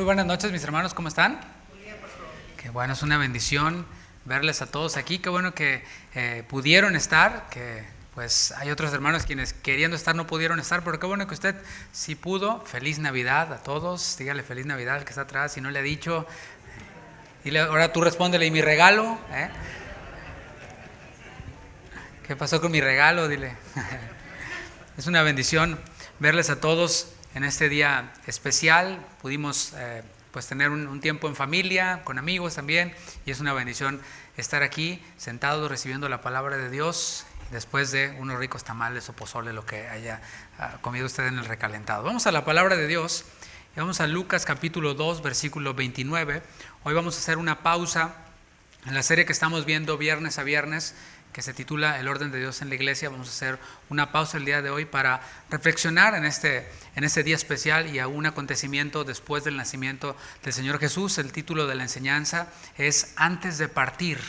buenas noches, mis hermanos, ¿cómo están? Muy bien, pastor. Qué bueno, es una bendición verles a todos aquí. Qué bueno que pudieron estar, que pues hay otros hermanos quienes queriendo estar no pudieron estar, pero qué bueno que usted sí pudo. Feliz Navidad a todos. Dígale feliz Navidad al que está atrás. Si no le ha dicho, dile, ahora tú respóndele, ¿y mi regalo? ¿Qué pasó con mi regalo? Dile. Es una bendición verles a todos en este día especial. Pudimos pues tener un tiempo en familia, con amigos también, y es una bendición estar aquí sentados recibiendo la palabra de Dios después de unos ricos tamales o pozole, lo que haya comido usted en el recalentado. Vamos a la palabra de Dios y vamos a Lucas capítulo 2, versículo 29. Hoy vamos a hacer una pausa en la serie que estamos viendo viernes a viernes, que se titula El orden de Dios en la iglesia. Vamos a hacer una pausa el día de hoy para reflexionar en este día especial y a un acontecimiento después del nacimiento del Señor Jesús. El título de la enseñanza es Antes de partir,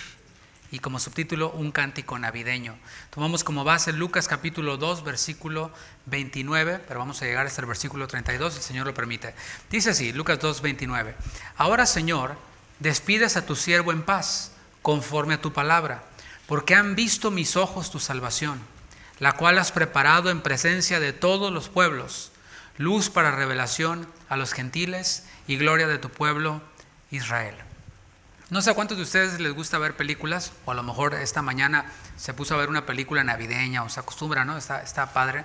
y como subtítulo un cántico navideño. Tomamos como base Lucas capítulo 2 versículo 29, pero vamos a llegar hasta el versículo 32, si el Señor lo permite. Dice así, Lucas 2, 29. Ahora, Señor, despides a tu siervo en paz, conforme a tu palabra, porque han visto mis ojos tu salvación, la cual has preparado en presencia de todos los pueblos, luz para revelación a los gentiles y gloria de tu pueblo Israel. No sé a cuántos de ustedes les gusta ver películas, o a lo mejor esta mañana se puso a ver una película navideña, o se acostumbra, ¿no? Está padre.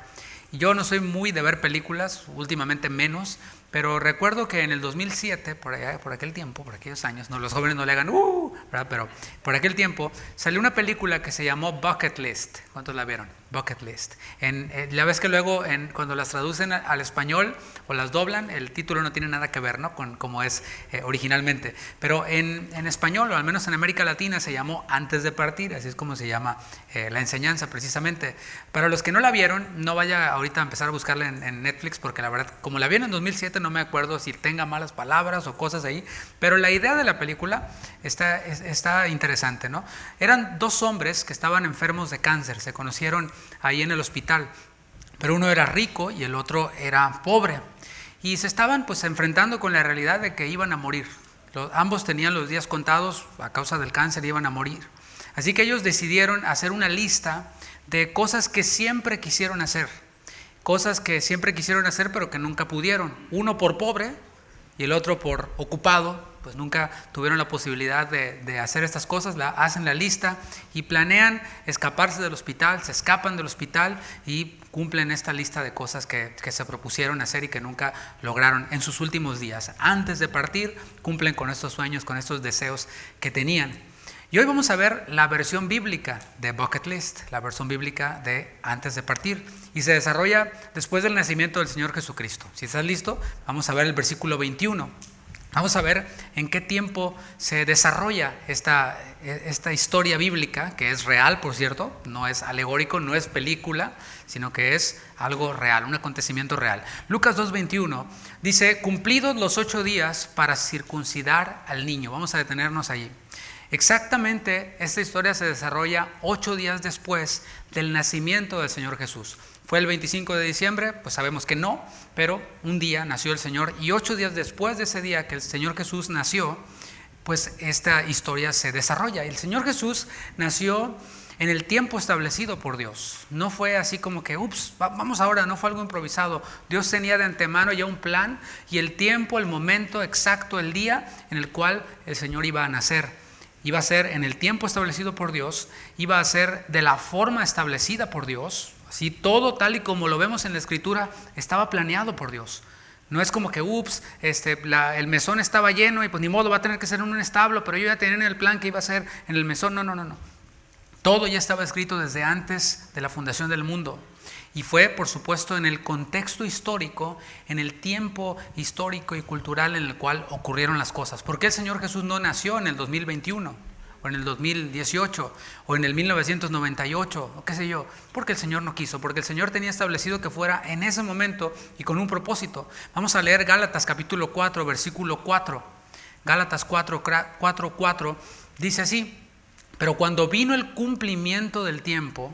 Yo no soy muy de ver películas, últimamente menos, pero recuerdo que en el 2007, por aquel tiempo, por aquellos años, no, los jóvenes no le hagan ¿verdad? Pero por aquel tiempo salió una película que se llamó Bucket List. ¿Cuántos la vieron? Bucket List. Ya ves que luego cuando las traducen al español o las doblan, el título no tiene nada que ver, ¿no? Con cómo es originalmente. Pero en español, o al menos en América Latina, se llamó Antes de partir, así es como se llama la enseñanza precisamente. Para los que no la vieron, no vaya ahorita a empezar a buscarla en Netflix, porque la verdad, como la vieron en 2007, no me acuerdo si tenga malas palabras o cosas ahí, pero la idea de la película está interesante, ¿no? Eran dos hombres que estaban enfermos de cáncer, se conocieron ahí en el hospital, pero uno era rico y el otro era pobre, y se estaban pues enfrentando con la realidad de que iban a morir. Ambos tenían los días contados a causa del cáncer, iban a morir. Así que ellos decidieron hacer una lista de cosas que siempre quisieron hacer, pero que nunca pudieron. Uno por pobre y el otro por ocupado, pues nunca tuvieron la posibilidad de hacer estas cosas. Hacen la lista y planean escaparse del hospital, se escapan del hospital y cumplen esta lista de cosas que se propusieron hacer y que nunca lograron en sus últimos días. Antes de partir, cumplen con estos sueños, con estos deseos que tenían. Y hoy vamos a ver la versión bíblica de Bucket List, la versión bíblica de Antes de partir, y se desarrolla después del nacimiento del Señor Jesucristo. Si estás listo, vamos a ver el versículo 21. Vamos a ver en qué tiempo se desarrolla esta historia bíblica, que es real, por cierto, no es alegórico, no es película, sino que es algo real, un acontecimiento real. Lucas 2:21 dice, cumplidos los 8 días para circuncidar al niño. Vamos a detenernos allí. Exactamente, esta historia se desarrolla 8 días después del nacimiento del Señor Jesús. ¿Fue el 25 de diciembre? Pues sabemos que no, pero un día nació el Señor, y 8 días después de ese día que el Señor Jesús nació, pues esta historia se desarrolla. El Señor Jesús nació en el tiempo establecido por Dios. No fue así como que, vamos ahora, no fue algo improvisado. Dios tenía de antemano ya un plan y el tiempo, el momento exacto, el día en el cual el Señor iba a nacer. Iba a ser en el tiempo establecido por Dios, iba a ser de la forma establecida por Dios. Así todo tal y como lo vemos en la Escritura estaba planeado por Dios. No es como que el mesón estaba lleno y pues ni modo, va a tener que ser en un establo, pero yo ya tenía en el plan que iba a ser en el mesón. No. Todo ya estaba escrito desde antes de la fundación del mundo. Y fue, por supuesto, en el contexto histórico, en el tiempo histórico y cultural en el cual ocurrieron las cosas. ¿Por qué el Señor Jesús no nació en el 2021? O en el 2018, o en el 1998, o qué sé yo? Porque el Señor no quiso, porque el Señor tenía establecido que fuera en ese momento y con un propósito. Vamos a leer Gálatas capítulo 4, versículo 4. Gálatas 4, dice así, pero cuando vino el cumplimiento del tiempo,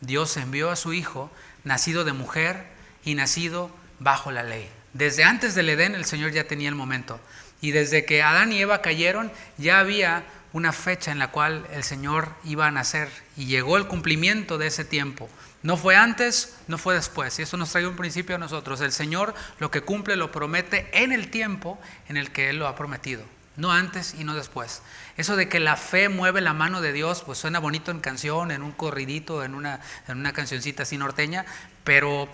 Dios envió a su Hijo, nacido de mujer y nacido bajo la ley. Desde antes del Edén el Señor ya tenía el momento. Y desde que Adán y Eva cayeron ya había una fecha en la cual el Señor iba a nacer. Y llegó el cumplimiento de ese tiempo. No fue antes, no fue después. Y eso nos trae un principio a nosotros. El Señor lo que cumple lo promete en el tiempo en el que Él lo ha prometido. No antes y no después. Eso de que la fe mueve la mano de Dios, pues suena bonito en canción, en un corridito, en una cancioncita así norteña, pero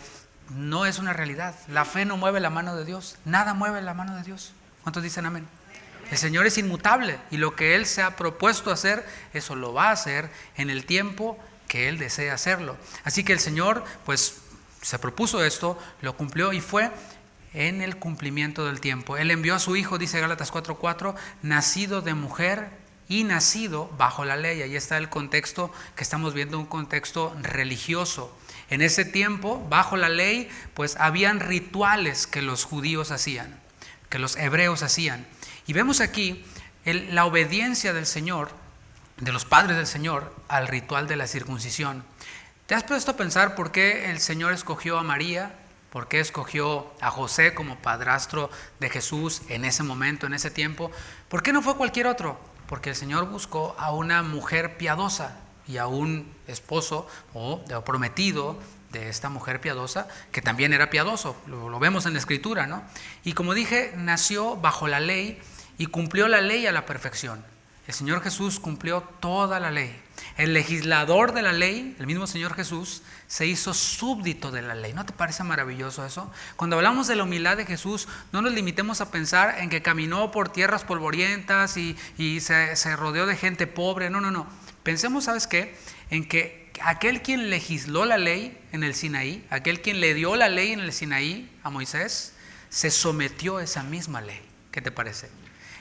no es una realidad. La fe no mueve la mano de Dios. Nada mueve la mano de Dios. ¿Cuántos dicen amén? El Señor es inmutable y lo que Él se ha propuesto hacer, eso lo va a hacer en el tiempo que Él desea hacerlo. Así que el Señor pues se propuso esto, lo cumplió y fue en el cumplimiento del tiempo. Él envió a su Hijo, dice Gálatas 4:4, nacido de mujer y nacido bajo la ley. Ahí está el contexto que estamos viendo, un contexto religioso. En ese tiempo, bajo la ley, pues habían rituales que los judíos hacían, que los hebreos hacían. Y vemos aquí la obediencia del Señor, de los padres del Señor, al ritual de la circuncisión. ¿Te has puesto a pensar por qué el Señor escogió a María? ¿Por qué escogió a José como padrastro de Jesús en ese momento, en ese tiempo? ¿Por qué no fue cualquier otro? Porque el Señor buscó a una mujer piadosa y a un esposo o prometido de esta mujer piadosa, que también era piadoso, lo vemos en la Escritura, ¿no? Y como dije, nació bajo la ley y cumplió la ley a la perfección. El Señor Jesús cumplió toda la ley. El legislador de la ley, el mismo Señor Jesús, se hizo súbdito de la ley. ¿No te parece maravilloso eso? Cuando hablamos de la humildad de Jesús, no nos limitemos a pensar en que caminó por tierras polvorientas y se rodeó de gente pobre. No. Pensemos, ¿sabes qué? En que aquel quien legisló la ley en el Sinaí, aquel quien le dio la ley en el Sinaí a Moisés, se sometió a esa misma ley. ¿Qué te parece?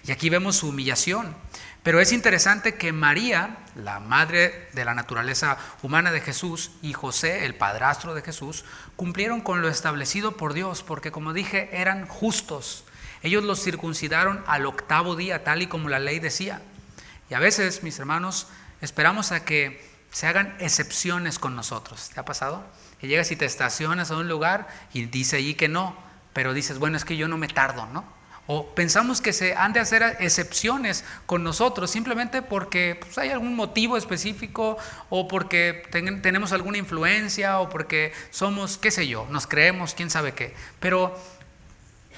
Y aquí vemos su humillación. Pero es interesante que María, la madre de la naturaleza humana de Jesús, y José, el padrastro de Jesús, cumplieron con lo establecido por Dios, porque como dije, eran justos. Ellos los circuncidaron al 8º día, tal y como la ley decía. Y a veces, mis hermanos, esperamos a que se hagan excepciones con nosotros. ¿Te ha pasado? Que llegas y te estacionas a un lugar y dice allí que no, pero dices, bueno, es que yo no me tardo, ¿no? O pensamos que se han de hacer excepciones con nosotros simplemente porque pues, hay algún motivo específico o porque tenemos alguna influencia o porque somos, qué sé yo, nos creemos, quién sabe qué. Pero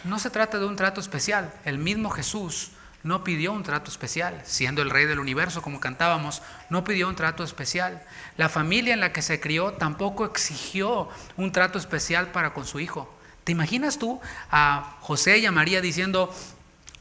no se trata de un trato especial. El mismo Jesús no pidió un trato especial, siendo el Rey del universo, como cantábamos, no pidió un trato especial. La familia en la que se crió tampoco exigió un trato especial para con su hijo. ¿Te imaginas tú a José y a María diciendo,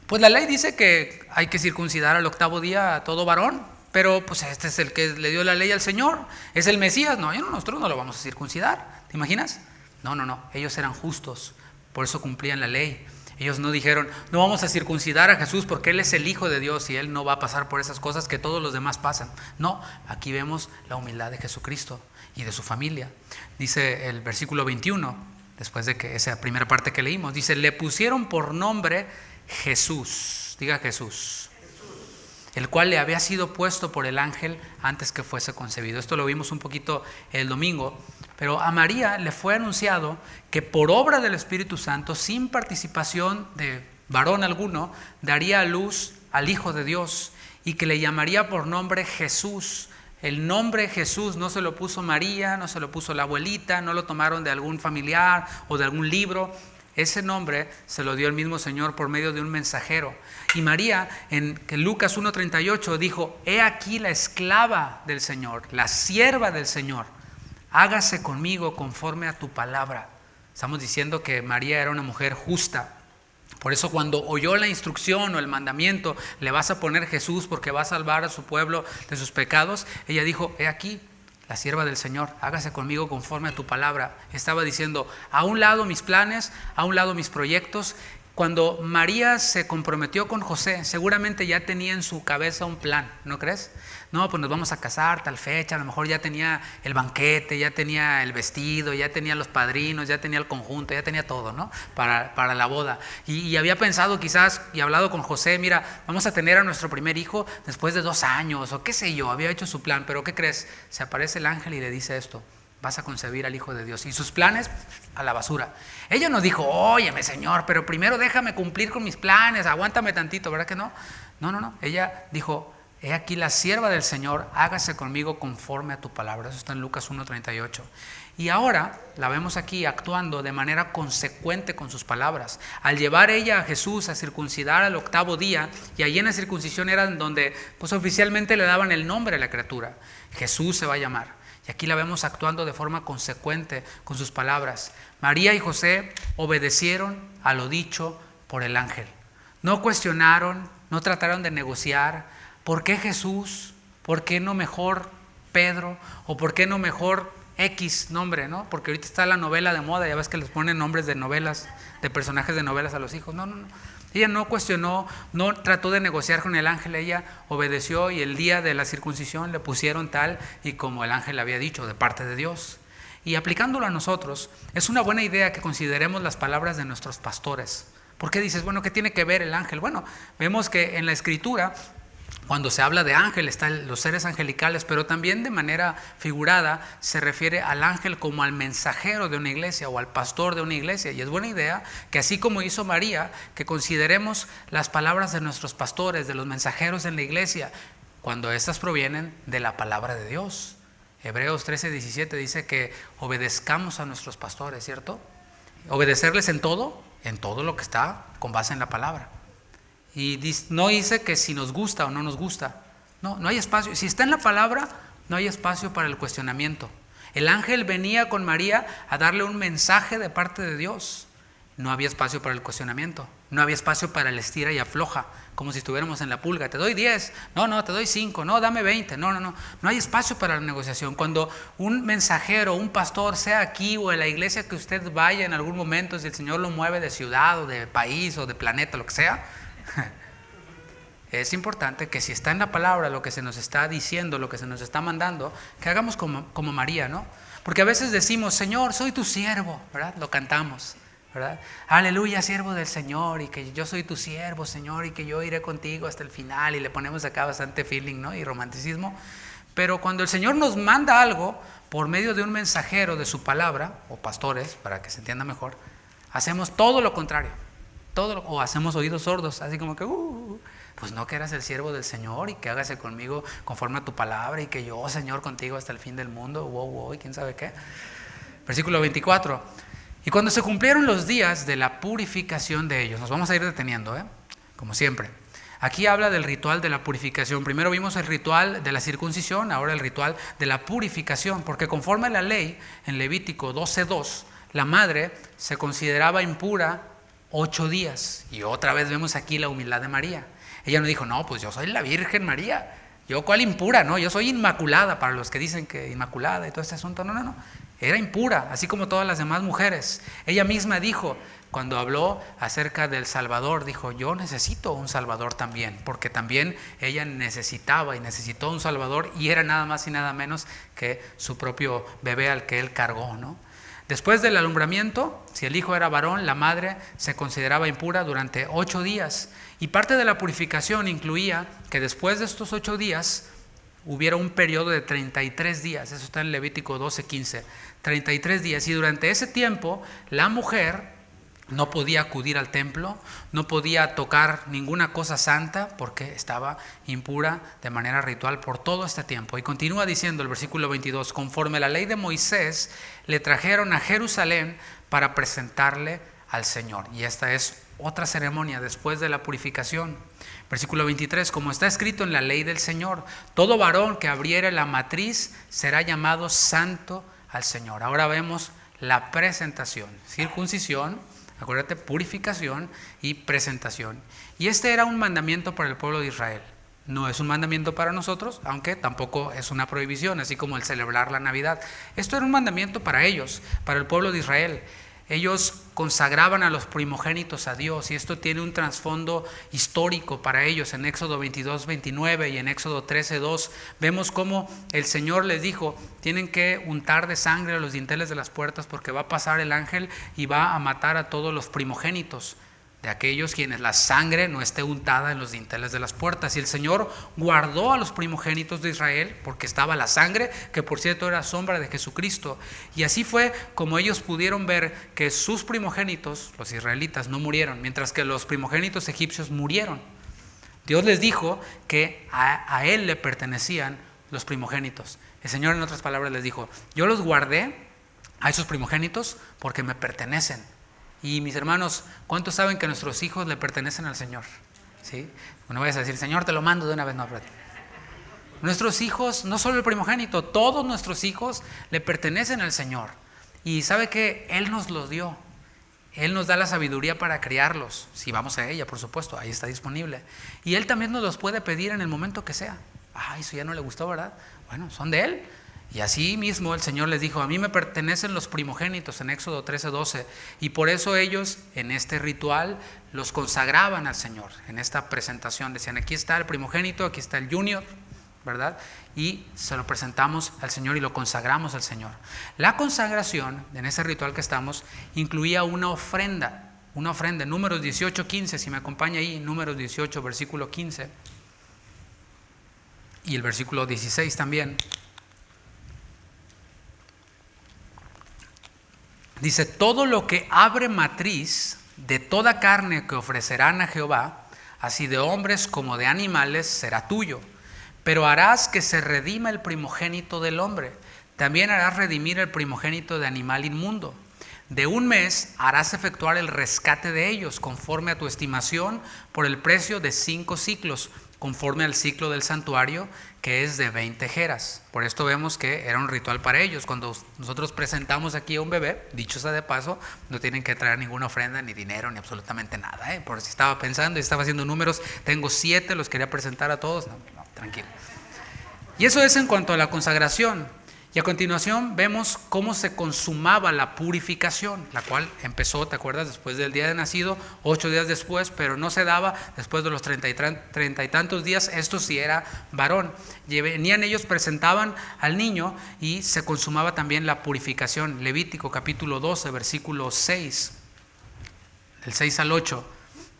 pues la ley dice que hay que circuncidar al 8º día a todo varón, pero pues este es el que le dio la ley al Señor, es el Mesías? No, nosotros no lo vamos a circuncidar. ¿Te imaginas? No, ellos eran justos, por eso cumplían la ley. Ellos no dijeron, no vamos a circuncidar a Jesús porque Él es el Hijo de Dios y Él no va a pasar por esas cosas que todos los demás pasan. No, aquí vemos la humildad de Jesucristo y de su familia. Dice el versículo 21, después de que esa primera parte que leímos, dice, le pusieron por nombre Jesús, diga Jesús, el cual le había sido puesto por el ángel antes que fuese concebido. Esto lo vimos un poquito el domingo, pero a María le fue anunciado que por obra del Espíritu Santo, sin participación de varón alguno, daría a luz al Hijo de Dios y que le llamaría por nombre Jesús. El nombre Jesús no se lo puso María, no se lo puso la abuelita, no lo tomaron de algún familiar o de algún libro. Ese nombre se lo dio el mismo Señor por medio de un mensajero. Y María, en Lucas 1:38, dijo, he aquí la esclava del Señor, la sierva del Señor. Hágase conmigo conforme a tu palabra. Estamos diciendo que María era una mujer justa. Por eso cuando oyó la instrucción o el mandamiento, le vas a poner Jesús porque va a salvar a su pueblo de sus pecados, ella dijo, he aquí, la sierva del Señor, hágase conmigo conforme a tu palabra. Estaba diciendo, a un lado mis planes, a un lado mis proyectos. Cuando María se comprometió con José, seguramente ya tenía en su cabeza un plan, ¿no crees? No, pues nos vamos a casar tal fecha, a lo mejor ya tenía el banquete, ya tenía el vestido, ya tenía los padrinos, ya tenía el conjunto, ya tenía todo, ¿no? Para la boda. Y había pensado quizás y hablado con José, mira, vamos a tener a nuestro primer hijo después de 2 años o qué sé yo, había hecho su plan, pero ¿qué crees? Se aparece el ángel y le dice esto, vas a concebir al Hijo de Dios. Y sus planes a la basura. Ella no dijo, óyeme Señor, pero primero déjame cumplir con mis planes, aguántame tantito, ¿verdad que no? No. Ella dijo, he aquí la sierva del Señor, hágase conmigo conforme a tu palabra. Eso está en Lucas 1:38. Y ahora la vemos aquí actuando de manera consecuente con sus palabras. Al llevar ella a Jesús a circuncidar al 8º día, y allí en la circuncisión era donde pues oficialmente le daban el nombre a la criatura. Jesús se va a llamar. Y aquí la vemos actuando de forma consecuente con sus palabras. María y José obedecieron a lo dicho por el ángel. No cuestionaron, no trataron de negociar. ¿Por qué Jesús? ¿Por qué no mejor Pedro? ¿O por qué no mejor X nombre, ¿no? Porque ahorita está la novela de moda, ya ves que les ponen nombres de novelas, de personajes de novelas a los hijos. No. Ella no cuestionó, no trató de negociar con el ángel, ella obedeció y el día de la circuncisión le pusieron tal y como el ángel había dicho, de parte de Dios. Y aplicándolo a nosotros, es una buena idea que consideremos las palabras de nuestros pastores. ¿Por qué dices, bueno, qué tiene que ver el ángel? Bueno, vemos que en la Escritura, cuando se habla de ángel, están los seres angelicales, pero también de manera figurada se refiere al ángel como al mensajero de una iglesia o al pastor de una iglesia. Y es buena idea que así como hizo María, que consideremos las palabras de nuestros pastores, de los mensajeros en la iglesia, cuando éstas provienen de la palabra de Dios. Hebreos 13:17 dice que obedezcamos a nuestros pastores, ¿cierto? Obedecerles en todo lo que está con base en la palabra. Y no dice que si nos gusta o no nos gusta. No hay espacio. Si está en la palabra, no hay espacio para el cuestionamiento. El ángel venía con María a darle un mensaje de parte de Dios. No había espacio para el cuestionamiento. No había espacio para el estira y afloja, como si estuviéramos en la pulga. Te doy 10, no, te doy 5, no, dame 20, no. No hay espacio para la negociación. Cuando un mensajero, un pastor, sea aquí o en la iglesia que usted vaya en algún momento, si el Señor lo mueve de ciudad o de país o de planeta, lo que sea, es importante que si está en la palabra lo que se nos está diciendo, lo que se nos está mandando, que hagamos como María, ¿no? Porque a veces decimos, Señor, soy tu siervo, ¿verdad? Lo cantamos, ¿verdad? Aleluya, siervo del Señor, y que yo soy tu siervo, Señor, y que yo iré contigo hasta el final, y le ponemos acá bastante feeling, ¿no? Y romanticismo. Pero cuando el Señor nos manda algo por medio de un mensajero de su palabra, o pastores, para que se entienda mejor, hacemos todo lo contrario. O hacemos oídos sordos, así como que pues no, que eras el siervo del Señor y que hágase conmigo conforme a tu palabra y que yo, Señor, contigo hasta el fin del mundo, y quién sabe qué. Versículo 24. Y cuando se cumplieron los días de la purificación de ellos, nos vamos a ir deteniendo, como siempre. Aquí habla del ritual de la purificación. Primero vimos el ritual de la circuncisión, ahora el ritual de la purificación, porque conforme a la ley, en Levítico 12:2, la madre se consideraba impura 8 días. Y otra vez vemos aquí la humildad de María. Ella no dijo, no, pues yo soy la Virgen María. Yo cuál impura, no, yo soy inmaculada, para los que dicen que inmaculada y todo este asunto. No. Era impura, así como todas las demás mujeres. Ella misma dijo, cuando habló acerca del Salvador, dijo, yo necesito un Salvador también, porque también ella necesitaba y necesitó un Salvador, y era nada más y nada menos que su propio bebé al que él cargó, ¿no? Después del alumbramiento, si el hijo era varón, la madre se consideraba impura durante 8 días. Y parte de la purificación incluía que después de estos 8 días hubiera un periodo de 33 días. Eso está en Levítico 12:15. 33 días. Y durante ese tiempo, la mujer no podía acudir al templo, no podía tocar ninguna cosa santa porque estaba impura de manera ritual por todo este tiempo. Y continúa diciendo el versículo 22, conforme a la ley de Moisés, le trajeron a Jerusalén para presentarle al Señor. Y esta es otra ceremonia después de la purificación. Versículo 23, como está escrito en la ley del Señor, todo varón que abriere la matriz será llamado santo al Señor. Ahora vemos la presentación, circuncisión, acuérdate, purificación y presentación. Y este era un mandamiento para el pueblo de Israel. No es un mandamiento para nosotros, aunque tampoco es una prohibición, así como el celebrar la Navidad. Esto era un mandamiento para ellos, para el pueblo de Israel. Ellos consagraban a los primogénitos a Dios, y esto tiene un trasfondo histórico para ellos. En Éxodo 22:29 y en Éxodo 13:2 vemos cómo el Señor les dijo, tienen que untar de sangre a los dinteles de las puertas porque va a pasar el ángel y va a matar a todos los primogénitos de aquellos quienes la sangre no esté untada en los dinteles de las puertas. Y el Señor guardó a los primogénitos de Israel porque estaba la sangre, que por cierto era sombra de Jesucristo. Y así fue como ellos pudieron ver que sus primogénitos, los israelitas, no murieron, mientras que los primogénitos egipcios murieron. Dios les dijo que a Él le pertenecían los primogénitos. El Señor, en otras palabras, les dijo: yo los guardé a esos primogénitos porque me pertenecen. Y mis hermanos, ¿cuántos saben que nuestros hijos le pertenecen al Señor? ¿Sí? No vayas a decir: Señor, te lo mando de una vez. No, nuestros hijos, no solo el primogénito, todos nuestros hijos le pertenecen al Señor. Y sabe que Él nos los dio. Él nos da la sabiduría para criarlos. Si vamos a ella, por supuesto, ahí está disponible. Y Él también nos los puede pedir en el momento que sea. Eso ya no le gustó, ¿verdad? Bueno, son de Él. Y así mismo el Señor les dijo: a mí me pertenecen los primogénitos, en Éxodo 13:12. Y por eso ellos en este ritual los consagraban al Señor. En esta presentación decían: aquí está el primogénito, aquí está el junior, ¿verdad? Y se lo presentamos al Señor y lo consagramos al Señor. La consagración, en ese ritual que estamos, incluía una ofrenda. Una ofrenda, Números 18:15, si me acompaña ahí, Números 18, versículo 15. Y el versículo 16 también. Dice: todo lo que abre matriz de toda carne que ofrecerán a Jehová, así de hombres como de animales, será tuyo. Pero harás que se redima el primogénito del hombre. También harás redimir el primogénito de animal inmundo. De un mes harás efectuar el rescate de ellos, conforme a tu estimación, por el precio de 5 siclos, conforme al ciclo del santuario, que es de 20 jeras. Por esto vemos que era un ritual para ellos. Cuando nosotros presentamos aquí a un bebé, dicho sea de paso, no tienen que traer ninguna ofrenda, ni dinero, ni absolutamente nada. Por si estaba pensando y estaba haciendo números, tengo 7, los quería presentar a todos. No, tranquilo. Y eso es en cuanto a la consagración. Y a continuación vemos cómo se consumaba la purificación, la cual empezó, ¿te acuerdas?, después del día de nacido, 8 días después, pero no se daba después de los 30 y tantos días. Esto sí era varón. Venían ellos, presentaban al niño y se consumaba también la purificación. Levítico capítulo 12, versículo 6, del 6 al 8.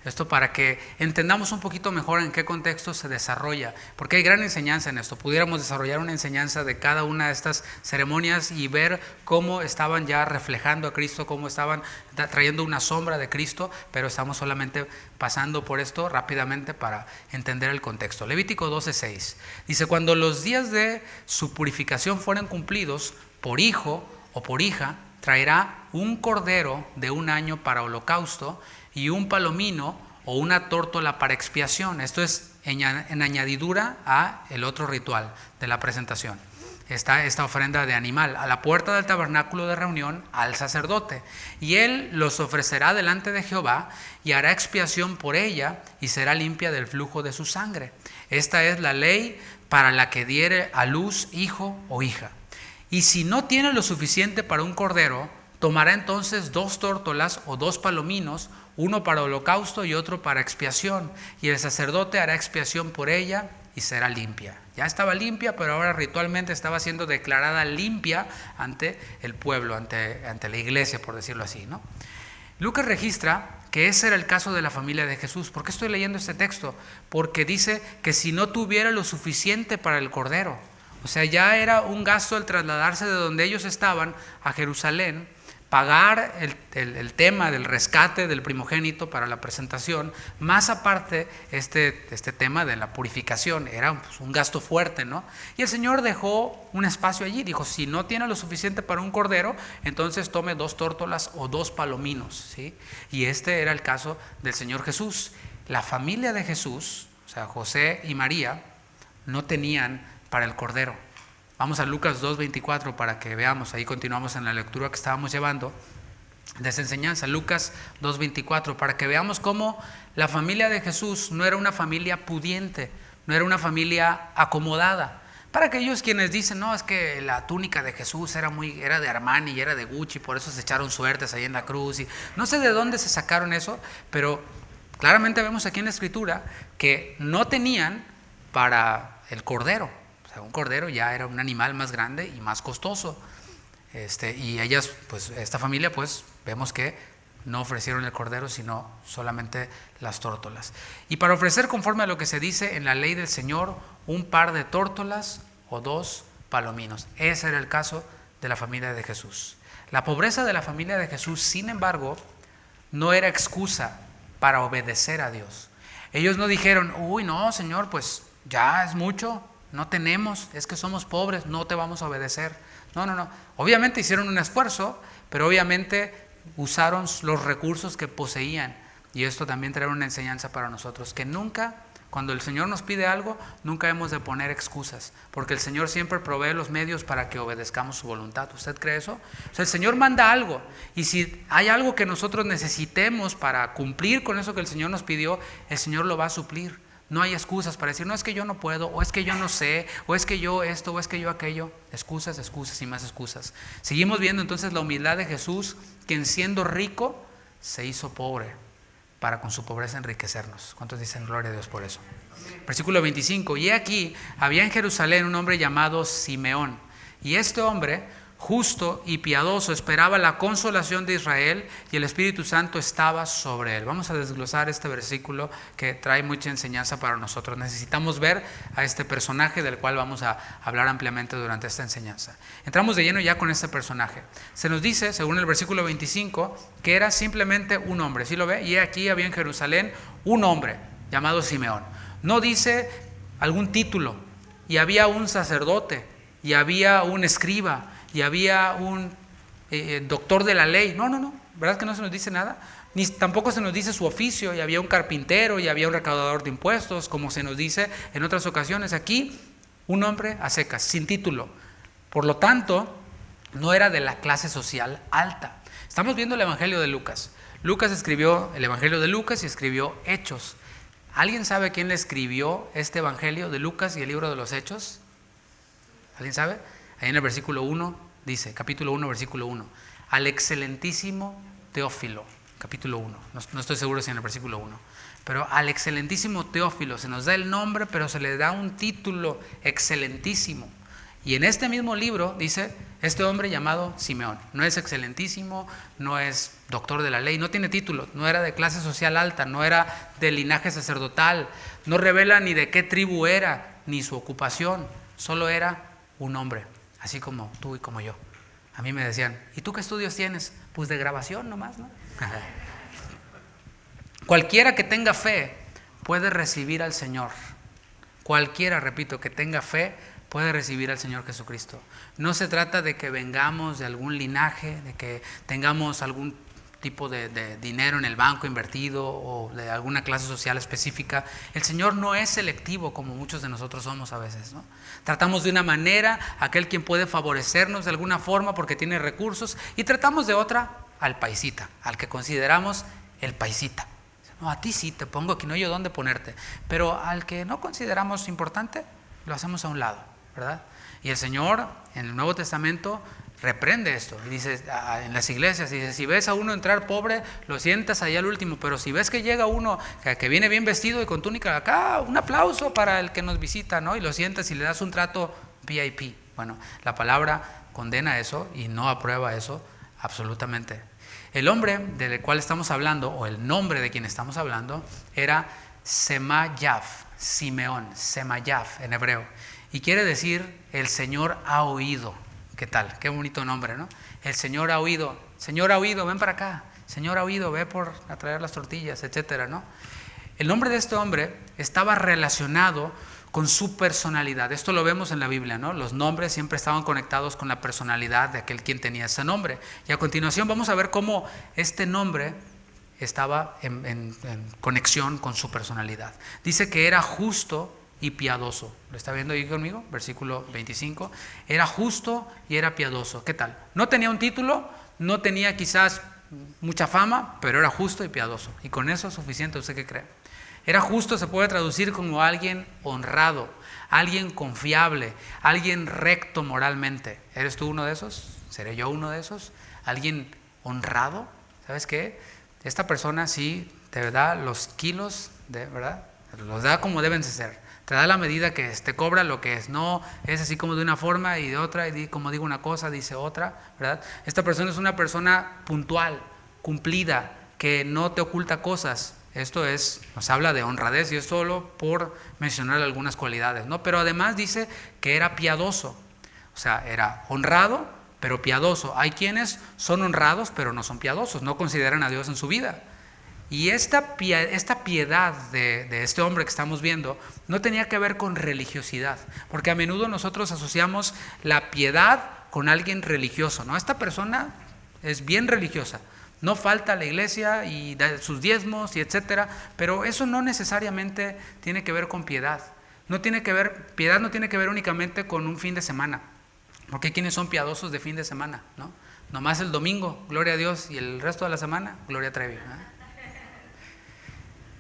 Esto para que entendamos un poquito mejor en qué contexto se desarrolla, porque hay gran enseñanza en esto. Pudiéramos desarrollar una enseñanza de cada una de estas ceremonias y ver cómo estaban ya reflejando a Cristo, cómo estaban trayendo una sombra de Cristo, pero estamos solamente pasando por esto rápidamente para entender el contexto. Levítico 12:6 dice: cuando los días de su purificación fueren cumplidos, por hijo o por hija traerá un cordero de 1 año para holocausto y un palomino o una tórtola para expiación. Esto es en añadidura a el otro ritual de la presentación. Está esta ofrenda de animal a la puerta del tabernáculo de reunión al sacerdote, y él los ofrecerá delante de Jehová y hará expiación por ella y será limpia del flujo de su sangre. Esta es la ley para la que diere a luz hijo o hija. Y si no tiene lo suficiente para un cordero, tomará entonces 2 tórtolas o 2 palominos, uno para holocausto y otro para expiación, y el sacerdote hará expiación por ella y será limpia. Ya estaba limpia, pero ahora ritualmente estaba siendo declarada limpia ante el pueblo, ante la iglesia, por decirlo así, ¿no? Lucas registra que ese era el caso de la familia de Jesús. ¿Por qué estoy leyendo este texto? Porque dice que si no tuviera lo suficiente para el cordero, o sea, ya era un gasto el trasladarse de donde ellos estaban a Jerusalén, pagar el tema del rescate del primogénito para la presentación, más aparte este tema de la purificación. Era un gasto fuerte, ¿no? Y el Señor dejó un espacio allí. Dijo: si no tiene lo suficiente para un cordero, entonces tome 2 tórtolas o 2 palominos, ¿sí? Y este era el caso del Señor Jesús. La familia de Jesús, o sea, José y María, no tenían para el cordero. Vamos a Lucas 2:24 para que veamos, ahí continuamos en la lectura que estábamos llevando de esa enseñanza. Lucas 2:24, para que veamos cómo la familia de Jesús no era una familia pudiente, no era una familia acomodada. Para aquellos quienes dicen: no, es que la túnica de Jesús era de Armani y era de Gucci, por eso se echaron suertes ahí en la cruz. Y no sé de dónde se sacaron eso, pero claramente vemos aquí en la Escritura que no tenían para el cordero. Un cordero ya era un animal más grande y más costoso. Y ellas, pues esta familia, pues vemos que no ofrecieron el cordero, sino solamente las tórtolas. Y para ofrecer conforme a lo que se dice en la ley del Señor, un par de tórtolas o 2 palominos. Ese era el caso de la familia de Jesús. La pobreza de la familia de Jesús, sin embargo, no era excusa para obedecer a Dios. Ellos no dijeron, uy, no, Señor, pues ya es mucho, no tenemos, es que somos pobres, no te vamos a obedecer. No. Obviamente hicieron un esfuerzo, pero obviamente usaron los recursos que poseían. Y esto también trae una enseñanza para nosotros, que nunca, cuando el Señor nos pide algo, nunca hemos de poner excusas, porque el Señor siempre provee los medios para que obedezcamos su voluntad. ¿Usted cree eso? O sea, el Señor manda algo, y si hay algo que nosotros necesitemos para cumplir con eso que el Señor nos pidió, el Señor lo va a suplir. No hay excusas para decir, no, es que yo no puedo, o es que yo no sé, o es que yo esto, o es que yo aquello. Excusas y más excusas. Seguimos viendo entonces la humildad de Jesús, quien siendo rico se hizo pobre para con su pobreza enriquecernos. ¿Cuántos dicen gloria a Dios por eso? Versículo 25. Y aquí había en Jerusalén un hombre llamado Simeón, y este hombre, justo y piadoso, esperaba la consolación de Israel, y el Espíritu Santo estaba sobre él. Vamos a desglosar este versículo que trae mucha enseñanza para nosotros. Necesitamos ver a este personaje del cual vamos a hablar ampliamente durante esta enseñanza. Entramos de lleno ya con este personaje. Se nos dice, según el versículo 25, que era simplemente un hombre. ¿Sí lo ve? Y aquí había en Jerusalén un hombre llamado Simeón. No dice algún título, y había un sacerdote, y había un escriba, y había un doctor de la ley. No, ¿verdad que no se nos dice nada? Ni tampoco se nos dice su oficio, y había un carpintero, y había un recaudador de impuestos, como se nos dice en otras ocasiones. Aquí, un hombre a secas, sin título. Por lo tanto, no era de la clase social alta. Estamos viendo el Evangelio de Lucas. Lucas escribió el Evangelio de Lucas y escribió Hechos. ¿Alguien sabe quién le escribió este Evangelio de Lucas y el libro de los Hechos? ¿Alguien sabe? Ahí en el versículo 1 dice, capítulo 1, versículo 1, al excelentísimo Teófilo, capítulo 1, no estoy seguro si en el versículo 1, pero al excelentísimo Teófilo se nos da el nombre, pero se le da un título excelentísimo. Y en este mismo libro dice, este hombre llamado Simeón, no es excelentísimo, no es doctor de la ley, no tiene título, no era de clase social alta, no era de linaje sacerdotal, no revela ni de qué tribu era, ni su ocupación, solo era un hombre, así como tú y como yo. A mí me decían, ¿y tú qué estudios tienes? Pues de grabación nomás, ¿no? Cualquiera que tenga fe puede recibir al Señor. Cualquiera, repito, que tenga fe puede recibir al Señor Jesucristo. No se trata de que vengamos de algún linaje, de que tengamos algún tipo de dinero en el banco invertido o de alguna clase social específica. El Señor no es selectivo como muchos de nosotros somos a veces, ¿no? Tratamos de una manera a aquel quien puede favorecernos de alguna forma porque tiene recursos, y tratamos de otra al paisita, al que consideramos el paisita. No, a ti sí te pongo aquí, no hay yo dónde ponerte, pero al que no consideramos importante lo hacemos a un lado, ¿verdad? Y el Señor en el Nuevo Testamento reprende esto y dice en las iglesias, dice, si ves a uno entrar pobre, lo sientas allá al último, pero si ves que llega uno que viene bien vestido y con túnica, acá un aplauso para el que nos visita, ¿no? Y lo sientas y le das un trato VIP. Bueno, la palabra condena eso y no aprueba eso absolutamente. El hombre del cual estamos hablando, o el nombre de quien estamos hablando, era Semayav, Simeón, Semayav en hebreo, y quiere decir el Señor ha oído. ¿Qué tal? Qué bonito nombre, ¿no? El Señor ha oído, ven para acá, Señor ha oído, ve por a traer las tortillas, etcétera, ¿no? El nombre de este hombre estaba relacionado con su personalidad. Esto lo vemos en la Biblia, ¿no? Los nombres siempre estaban conectados con la personalidad de aquel quien tenía ese nombre. Y a continuación vamos a ver cómo este nombre estaba en conexión con su personalidad. Dice que era justo y piadoso. ¿Lo está viendo ahí conmigo? Versículo 25. Era justo y era piadoso. ¿Qué tal? No tenía un título, no tenía quizás mucha fama, pero era justo y piadoso. Y con eso es suficiente. ¿Usted qué cree? Era justo, se puede traducir como alguien honrado, alguien confiable, alguien recto moralmente. ¿Eres tú uno de esos? ¿Seré yo uno de esos? ¿Alguien honrado? ¿Sabes qué? Esta persona sí te da los kilos, ¿verdad? Los da como deben de ser. Te da la medida que es, te cobra lo que es. No es así como de una forma y de otra, y como digo una cosa, dice otra, ¿verdad? Esta persona es una persona puntual, cumplida, que no te oculta cosas. Esto nos habla de honradez y es solo por mencionar algunas cualidades, ¿no? Pero además dice que era piadoso. O sea, era honrado, pero piadoso. Hay quienes son honrados, pero no son piadosos, no consideran a Dios en su vida. Y esta piedad de este hombre que estamos viendo no tenía que ver con religiosidad, porque a menudo nosotros asociamos la piedad con alguien religioso, ¿no? Esta persona es bien religiosa, no falta a la iglesia y da sus diezmos y etcétera, pero eso no necesariamente tiene que ver con piedad. Piedad no tiene que ver únicamente con un fin de semana, porque hay quienes son piadosos de fin de semana, ¿no? Nomás el domingo, gloria a Dios, y el resto de la semana, gloria a Trevi, ¿no?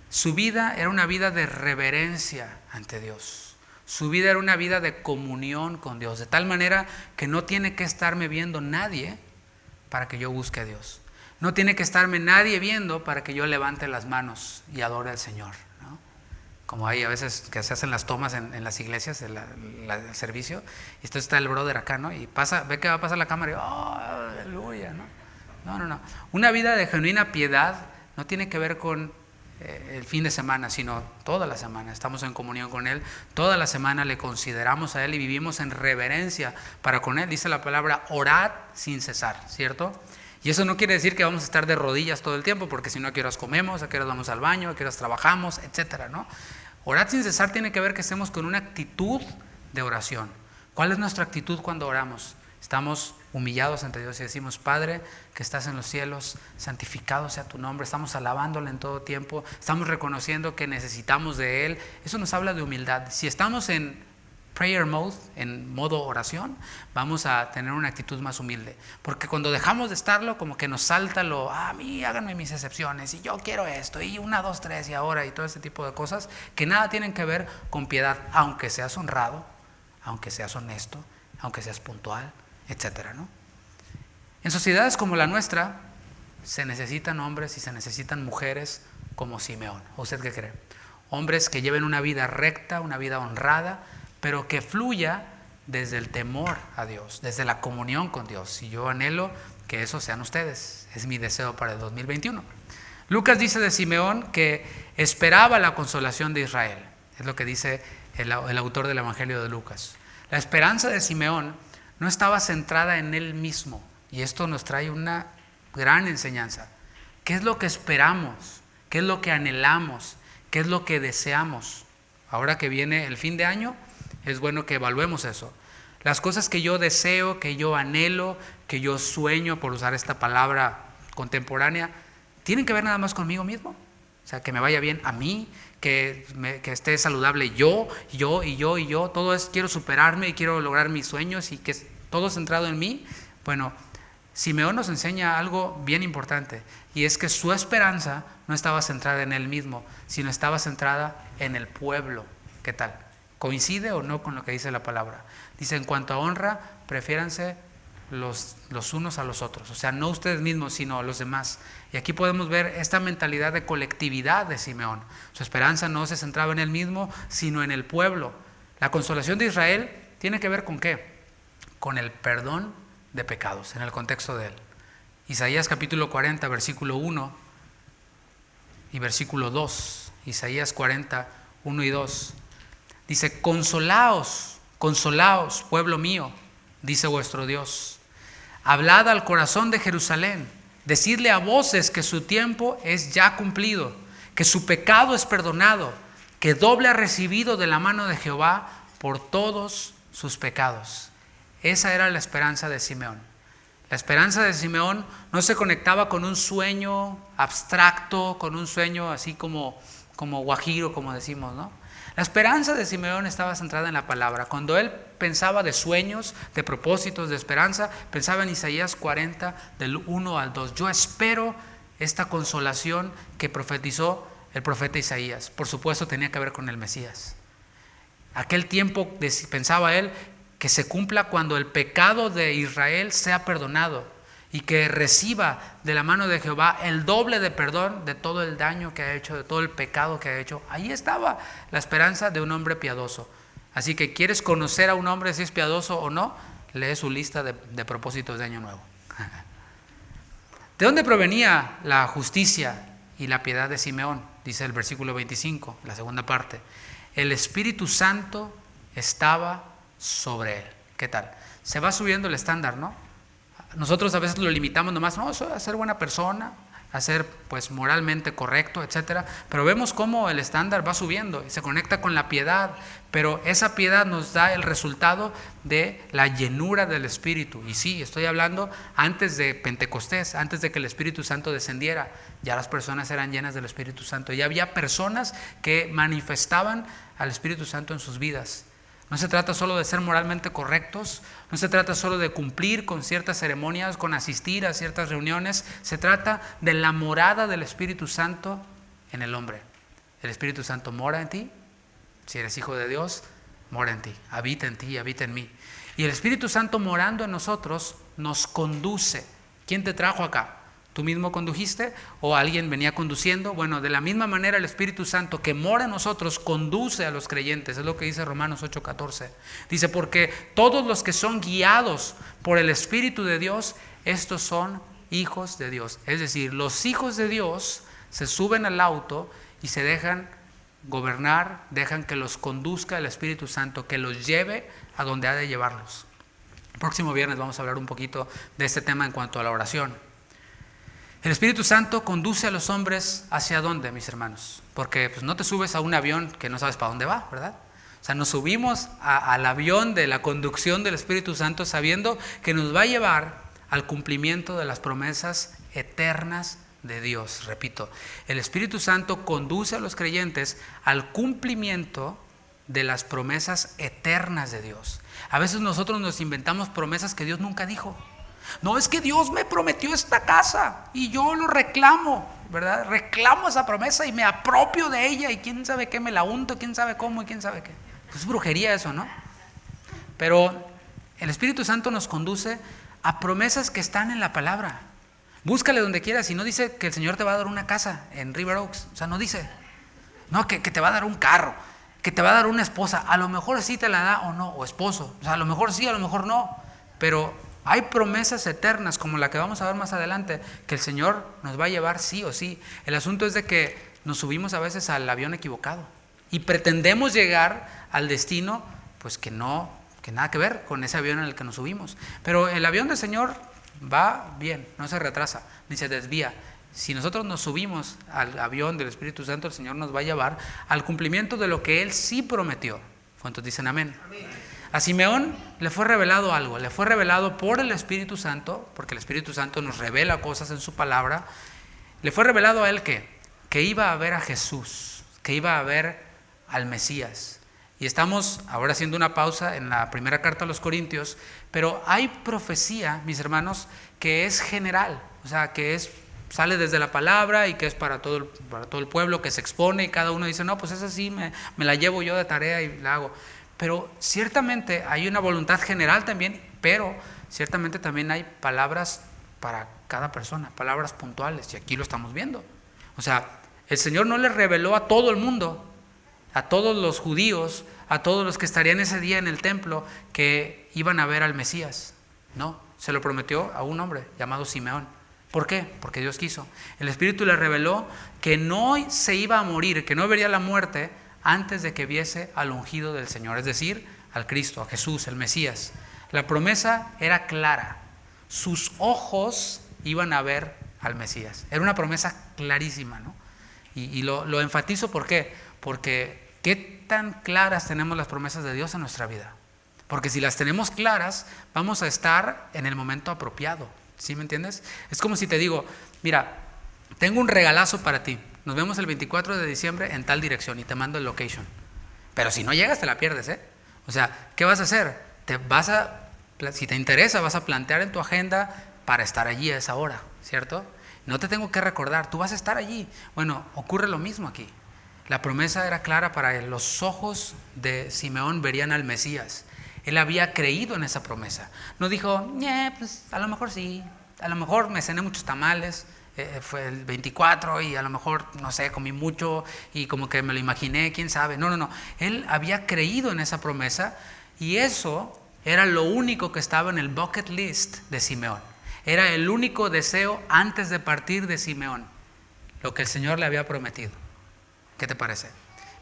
Su vida era una vida de reverencia ante Dios. Su vida era una vida de comunión con Dios, de tal manera que no tiene que estarme viendo nadie para que yo busque a Dios. No tiene que estarme nadie viendo para que yo levante las manos y adore al Señor, ¿no? Como hay a veces que se hacen las tomas en las iglesias, el servicio, y entonces está el brother acá, ¿no? Y ve que va a pasar la cámara y ¡oh, aleluya! No. Una vida de genuina piedad no tiene que ver con el fin de semana, sino toda la semana estamos en comunión con Él, toda la semana le consideramos a Él y vivimos en reverencia para con Él. Dice la palabra orad sin cesar, ¿cierto? Y eso no quiere decir que vamos a estar de rodillas todo el tiempo, porque si no, a qué horas comemos, a qué horas vamos al baño, a qué horas trabajamos, etcétera, ¿no? Orad sin cesar tiene que ver que estemos con una actitud de oración. ¿Cuál es nuestra actitud cuando oramos? Estamos humillados ante Dios y decimos: Padre que estás en los cielos, santificado sea tu nombre. Estamos alabándole en todo tiempo, estamos reconociendo que necesitamos de Él. Eso nos habla de humildad. Si estamos en prayer mode, en modo oración, vamos a tener una actitud más humilde, porque cuando dejamos de estarlo, como que nos salta a mí háganme mis excepciones y yo quiero esto y 1, 2, 3 y ahora y todo ese tipo de cosas que nada tienen que ver con piedad, aunque seas honrado, aunque seas honesto, aunque seas puntual, etcétera, ¿no? En sociedades como la nuestra se necesitan hombres y se necesitan mujeres como Simeón. ¿Usted qué cree? Hombres que lleven una vida recta, una vida honrada, pero que fluya desde el temor a Dios, desde la comunión con Dios. Y yo anhelo que esos sean ustedes. Es mi deseo para el 2021. Lucas dice de Simeón que esperaba la consolación de Israel. Es lo que dice el autor del Evangelio de Lucas. La esperanza de Simeón no estaba centrada en él mismo. Y esto nos trae una gran enseñanza. ¿Qué es lo que esperamos? ¿Qué es lo que anhelamos? ¿Qué es lo que deseamos? Ahora que viene el fin de año, es bueno que evaluemos eso. Las cosas que yo deseo, que yo anhelo, que yo sueño, por usar esta palabra contemporánea, ¿tienen que ver nada más conmigo mismo? O sea, que me vaya bien a mí, que esté saludable yo. Todo es, quiero superarme y quiero lograr mis sueños y que todo centrado en mí. Bueno, Simeón nos enseña algo bien importante, y es que su esperanza no estaba centrada en él mismo, sino estaba centrada en el pueblo. ¿Qué tal? ¿Coincide o no con lo que dice la palabra? Dice: en cuanto a honra, prefiéranse los unos a los otros. O sea, no ustedes mismos, sino los demás. Y aquí podemos ver esta mentalidad de colectividad de Simeón. Su esperanza no se centraba en él mismo, sino en el pueblo. La consolación de Israel tiene que ver ¿con qué? Con el perdón de pecados, en el contexto de él. Isaías capítulo 40, versículo 1 y versículo 2. Isaías 40, 1 y 2. Dice: consolaos, consolaos, pueblo mío, dice vuestro Dios. Hablad al corazón de Jerusalén, decidle a voces que su tiempo es ya cumplido, que su pecado es perdonado, que doble ha recibido de la mano de Jehová por todos sus pecados. Esa era la esperanza de Simeón. La esperanza de Simeón no se conectaba con un sueño abstracto, con un sueño así como guajiro, como decimos, ¿no? La esperanza de Simeón estaba centrada en la palabra. Cuando él pensaba de sueños, de propósitos, de esperanza, pensaba en Isaías 40, del 1 al 2. Yo espero esta consolación que profetizó el profeta Isaías. Por supuesto, tenía que ver con el Mesías. Aquel tiempo, pensaba él, que se cumpla cuando el pecado de Israel sea perdonado y que reciba de la mano de Jehová el doble de perdón de todo el daño que ha hecho, de todo el pecado que ha hecho. Ahí estaba la esperanza de un hombre piadoso. Así que, ¿quieres conocer a un hombre si es piadoso o no? Lee su lista de propósitos de año nuevo. ¿De dónde provenía la justicia y la piedad de Simeón? Dice el versículo 25, la segunda parte. El Espíritu Santo estaba sobre él. ¿Qué tal? Se va subiendo el estándar, ¿no? Nosotros a veces lo limitamos nomás, no, a ser buena persona, a ser pues moralmente correcto, etcétera, pero vemos cómo el estándar va subiendo y se conecta con la piedad, pero esa piedad nos da el resultado de la llenura del Espíritu. Y sí, estoy hablando antes de Pentecostés, antes de que el Espíritu Santo descendiera, ya las personas eran llenas del Espíritu Santo, ya había personas que manifestaban al Espíritu Santo en sus vidas. No se trata solo de ser moralmente correctos, no se trata solo de cumplir con ciertas ceremonias, con asistir a ciertas reuniones, se trata de la morada del Espíritu Santo en el hombre. El Espíritu Santo mora en ti, si eres hijo de Dios, mora en ti, habita en ti, habita en mí. Y el Espíritu Santo morando en nosotros nos conduce. ¿Quién te trajo acá? ¿Tú mismo condujiste o alguien venía conduciendo? Bueno, de la misma manera el Espíritu Santo que mora en nosotros conduce a los creyentes. Es lo que dice Romanos 8:14. Dice, porque todos los que son guiados por el Espíritu de Dios, estos son hijos de Dios. Es decir, los hijos de Dios se suben al auto y se dejan gobernar, dejan que los conduzca el Espíritu Santo, que los lleve a donde ha de llevarlos. El próximo viernes vamos a hablar un poquito de este tema en cuanto a la oración. El Espíritu Santo conduce a los hombres ¿hacia dónde, mis hermanos? Porque pues, no te subes a un avión que no sabes para dónde va, ¿verdad? O sea, nos subimos al avión de la conducción del Espíritu Santo sabiendo que nos va a llevar al cumplimiento de las promesas eternas de Dios. Repito, el Espíritu Santo conduce a los creyentes al cumplimiento de las promesas eternas de Dios. A veces nosotros nos inventamos promesas que Dios nunca dijo. No, es que Dios me prometió esta casa y yo lo reclamo, ¿verdad? Reclamo esa promesa y me apropio de ella y quién sabe qué, me la unto, quién sabe cómo y quién sabe qué. Pues es brujería eso, ¿no? Pero el Espíritu Santo nos conduce a promesas que están en la palabra. Búscale donde quieras y no dice que el Señor te va a dar una casa en River Oaks. O sea, no dice, no, que te va a dar un carro, que te va a dar una esposa. A lo mejor sí te la da o no, o esposo. O sea, a lo mejor sí, a lo mejor no, pero hay promesas eternas como la que vamos a ver más adelante que el Señor nos va a llevar sí o sí. El asunto es de que nos subimos a veces al avión equivocado y pretendemos llegar al destino pues que nada que ver con ese avión en el que nos subimos. Pero el avión del Señor va bien, no se retrasa ni se desvía. Si nosotros nos subimos al avión del Espíritu Santo, el Señor nos va a llevar al cumplimiento de lo que Él sí prometió. ¿Cuántos dicen amén? Amén. A Simeón le fue revelado algo, le fue revelado por el Espíritu Santo, porque el Espíritu Santo nos revela cosas en su palabra. Le fue revelado a él que iba a ver a Jesús, que iba a ver al Mesías. Y estamos ahora haciendo una pausa en la primera carta a los Corintios, pero hay profecía, mis hermanos, que es general, o sea, que sale desde la palabra y que es para todo el pueblo, que se expone y cada uno dice, no, pues esa sí me la llevo yo de tarea y la hago. Pero ciertamente hay una voluntad general también, pero ciertamente también hay palabras para cada persona, palabras puntuales, y aquí lo estamos viendo. O sea, el Señor no le reveló a todo el mundo, a todos los judíos, a todos los que estarían ese día en el templo, que iban a ver al Mesías. No, se lo prometió a un hombre llamado Simeón. ¿Por qué? Porque Dios quiso. El Espíritu le reveló que no se iba a morir, que no vería la muerte antes de que viese al ungido del Señor, es decir, al Cristo, a Jesús, el Mesías. La promesa era clara. Sus ojos iban a ver al Mesías. Era una promesa clarísima, ¿no? Y lo enfatizo, ¿por qué? Porque ¿qué tan claras tenemos las promesas de Dios en nuestra vida? Porque si las tenemos claras, vamos a estar en el momento apropiado. ¿Sí me entiendes? Es como si te digo, mira, tengo un regalazo para ti. Nos vemos el 24 de diciembre en tal dirección y te mando el location. Pero si no llegas, te la pierdes, ¿eh? O sea, ¿qué vas a hacer? Si te interesa, vas a plantear en tu agenda para estar allí a esa hora, ¿cierto? No te tengo que recordar, tú vas a estar allí. Bueno, ocurre lo mismo aquí. La promesa era clara para él. Los ojos de Simeón verían al Mesías. Él había creído en esa promesa. No dijo, pues a lo mejor sí, a lo mejor me cené muchos tamales. Fue el 24 y a lo mejor, no sé, comí mucho y como que me lo imaginé, quién sabe. No. Él había creído en esa promesa y eso era lo único que estaba en el bucket list de Simeón. Era el único deseo antes de partir de Simeón, lo que el Señor le había prometido. ¿Qué te parece?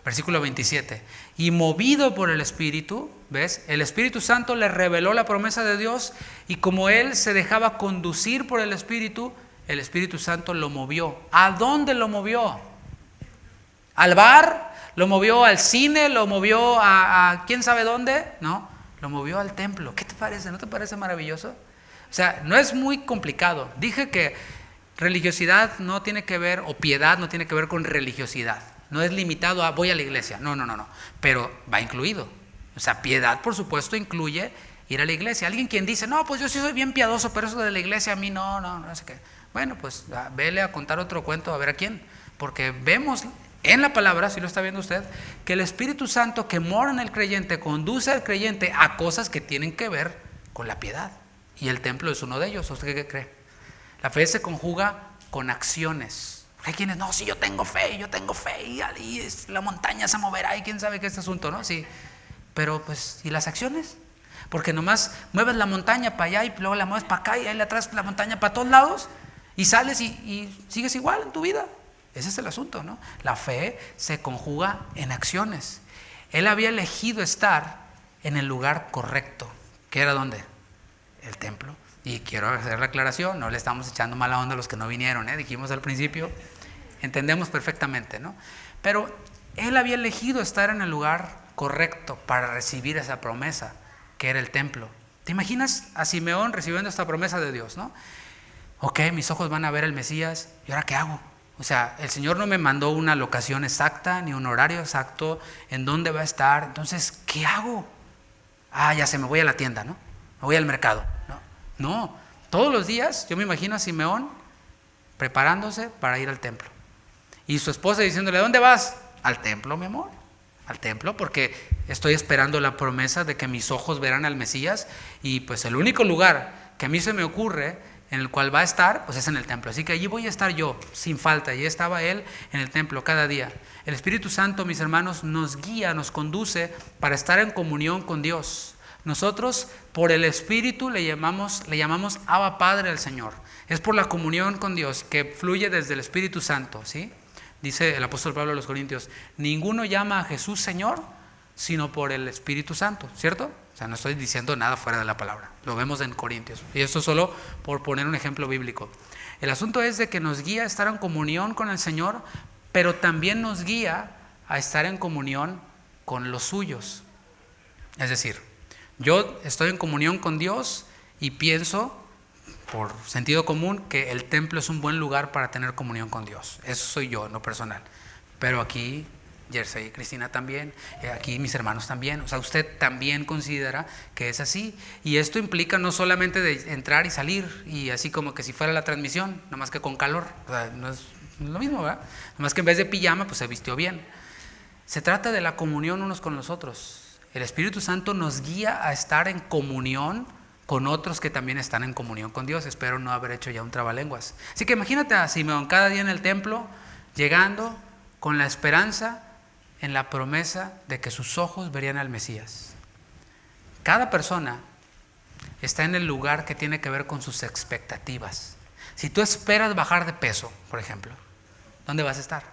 Versículo 27. Y movido por el Espíritu, ¿ves? El Espíritu Santo le reveló la promesa de Dios, y como él se dejaba conducir por el Espíritu Santo lo movió. ¿A dónde lo movió? ¿Al bar? ¿Lo movió al cine? ¿Lo movió a quién sabe dónde? No, lo movió al templo. ¿Qué te parece? ¿No te parece maravilloso? O sea, no es muy complicado. Dije que religiosidad no tiene que ver, o piedad no tiene que ver con religiosidad. No es limitado a voy a la iglesia. No. Pero va incluido. O sea, piedad, por supuesto, incluye ir a la iglesia. Alguien quien dice, no, pues yo sí soy bien piadoso, pero eso de la iglesia a mí no sé qué. Bueno, pues vele a contar otro cuento a ver a quién. Porque vemos en la palabra, si lo está viendo usted, que el Espíritu Santo que mora en el creyente conduce al creyente a cosas que tienen que ver con la piedad. Y el templo es uno de ellos. ¿Usted qué cree? La fe se conjuga con acciones. Hay quienes, no, si yo tengo fe, y la montaña se moverá y quién sabe qué es este asunto, ¿no? Sí, pero pues, ¿y las acciones? Porque nomás mueves la montaña para allá y luego la mueves para acá y ahí le traes la montaña para todos lados y sales y sigues igual en tu vida. Ese es el asunto, ¿no? La fe se conjuga en acciones. Él había elegido estar en el lugar correcto. ¿Qué era dónde? El templo. Y quiero hacer la aclaración, no le estamos echando mala onda a los que no vinieron, dijimos al principio, entendemos perfectamente, ¿no? Pero él había elegido estar en el lugar correcto para recibir esa promesa, que era el templo. ¿Te imaginas a Simeón recibiendo esta promesa de Dios, no? Ok, mis ojos van a ver el Mesías, ¿y ahora qué hago? O sea, el Señor no me mandó una locación exacta, ni un horario exacto, en dónde va a estar, entonces, ¿qué hago? Ya sé, me voy a la tienda, ¿no? Me voy al mercado, ¿no? No, todos los días yo me imagino a Simeón preparándose para ir al templo. Y su esposa diciéndole, ¿dónde vas? Al templo, mi amor. Al templo, porque estoy esperando la promesa de que mis ojos verán al Mesías. Y pues el único lugar que a mí se me ocurre en el cual va a estar, pues es en el templo. Así que allí voy a estar yo, sin falta. Y estaba él en el templo cada día. El Espíritu Santo, mis hermanos, nos guía, nos conduce para estar en comunión con Dios. Nosotros por el Espíritu le llamamos Abba Padre al Señor. Es por la comunión con Dios que fluye desde el Espíritu Santo, ¿sí? Dice el apóstol Pablo a los Corintios, ninguno llama a Jesús Señor, sino por el Espíritu Santo, ¿cierto? O sea, no estoy diciendo nada fuera de la palabra, lo vemos en Corintios. Y esto solo por poner un ejemplo bíblico. El asunto es de que nos guía a estar en comunión con el Señor, pero también nos guía a estar en comunión con los suyos. Es decir, yo estoy en comunión con Dios y pienso, por sentido común, que el templo es un buen lugar para tener comunión con Dios. Eso soy yo, no personal. Pero aquí, Jersey y Cristina también, aquí mis hermanos también. O sea, usted también considera que es así. Y esto implica no solamente de entrar y salir, y así como que si fuera la transmisión, nada más que con calor. O sea, no es lo mismo, ¿verdad? Nada más que en vez de pijama, pues se vistió bien. Se trata de la comunión unos con los otros. El Espíritu Santo nos guía a estar en comunión con otros que también están en comunión con Dios. Espero no haber hecho ya un trabalenguas. Así que imagínate a Simeón cada día en el templo, llegando con la esperanza en la promesa de que sus ojos verían al Mesías. Cada persona está en el lugar que tiene que ver con sus expectativas. Si tú esperas bajar de peso, por ejemplo, ¿dónde vas a estar?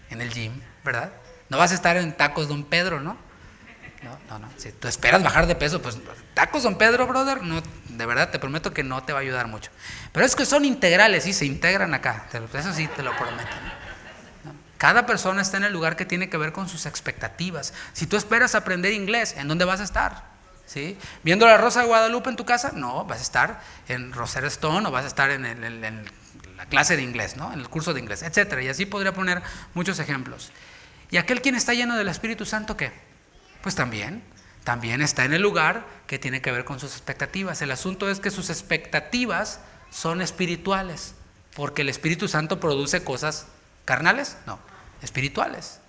En el gym, ¿verdad? No vas a estar en Tacos Don Pedro, ¿no? No. Si tú esperas bajar de peso, pues Tacos Don Pedro, brother, no, de verdad te prometo que no te va a ayudar mucho. Pero es que son integrales, sí, se integran acá, eso sí te lo prometo, ¿no? Cada persona está en el lugar que tiene que ver con sus expectativas. Si tú esperas aprender inglés, ¿en dónde vas a estar? ¿Sí? ¿Viendo la Rosa de Guadalupe en tu casa? No, vas a estar en Rosetta Stone o vas a estar en la clase de inglés, ¿no? En el curso de inglés, etcétera. Y así podría poner muchos ejemplos. ¿Y aquel quien está lleno del Espíritu Santo qué? Pues también está en el lugar que tiene que ver con sus expectativas. El asunto es que sus expectativas son espirituales, porque el Espíritu Santo produce cosas carnales, no, espirituales.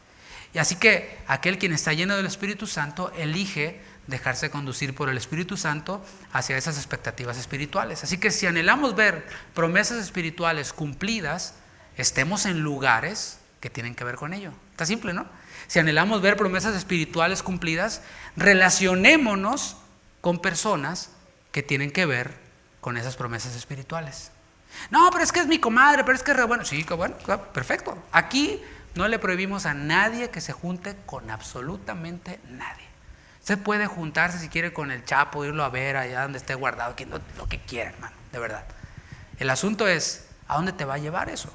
Y así que aquel quien está lleno del Espíritu Santo elige dejarse conducir por el Espíritu Santo hacia esas expectativas espirituales. Así que si anhelamos ver promesas espirituales cumplidas, estemos en lugares que tienen que ver con ello. Está simple, ¿no? Si anhelamos ver promesas espirituales cumplidas, relacionémonos con personas que tienen que ver con esas promesas espirituales. No, pero es que es mi comadre, pero es que es re bueno. Sí, que bueno, perfecto. Aquí no le prohibimos a nadie que se junte con absolutamente nadie. Se puede juntarse si quiere con el Chapo, irlo a ver allá donde esté guardado, lo que quiera, hermano, de verdad. El asunto es, ¿a dónde te va a llevar eso?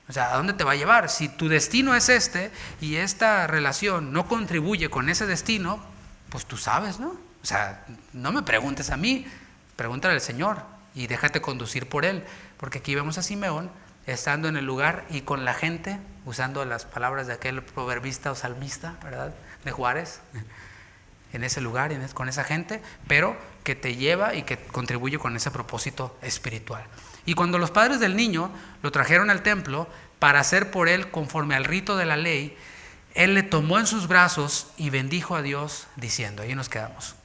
O sea, ¿a dónde te va a llevar? Si tu destino es este y esta relación no contribuye con ese destino, pues tú sabes, ¿no? O sea, no me preguntes a mí, pregúntale al Señor y déjate conducir por Él. Porque aquí vemos a Simeón estando en el lugar y con la gente, usando las palabras de aquel proverbista o salmista, ¿verdad? De Juárez, en ese lugar, con esa gente, pero que te lleva y que contribuye con ese propósito espiritual. Y cuando los padres del niño lo trajeron al templo para hacer por él conforme al rito de la ley, él le tomó en sus brazos y bendijo a Dios diciendo, ahí nos quedamos.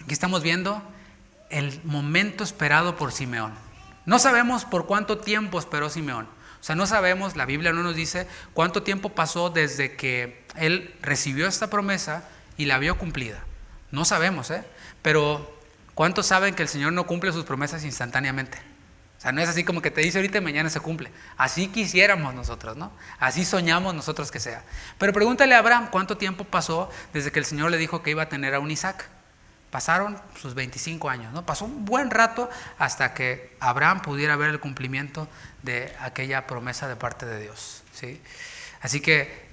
Aquí estamos viendo el momento esperado por Simeón. No sabemos por cuánto tiempo esperó Simeón. O sea, no sabemos, la Biblia no nos dice cuánto tiempo pasó desde que él recibió esta promesa y la vio cumplida. No sabemos, pero ¿cuántos saben que el Señor no cumple sus promesas instantáneamente? O sea, no es así como que te dice ahorita y mañana se cumple. Así quisiéramos nosotros, ¿no? Así soñamos nosotros que sea. Pero pregúntale a Abraham cuánto tiempo pasó desde que el Señor le dijo que iba a tener a un Isaac. Pasaron sus 25 años, ¿no? Pasó un buen rato hasta que Abraham pudiera ver el cumplimiento de aquella promesa de parte de Dios, ¿sí? Así que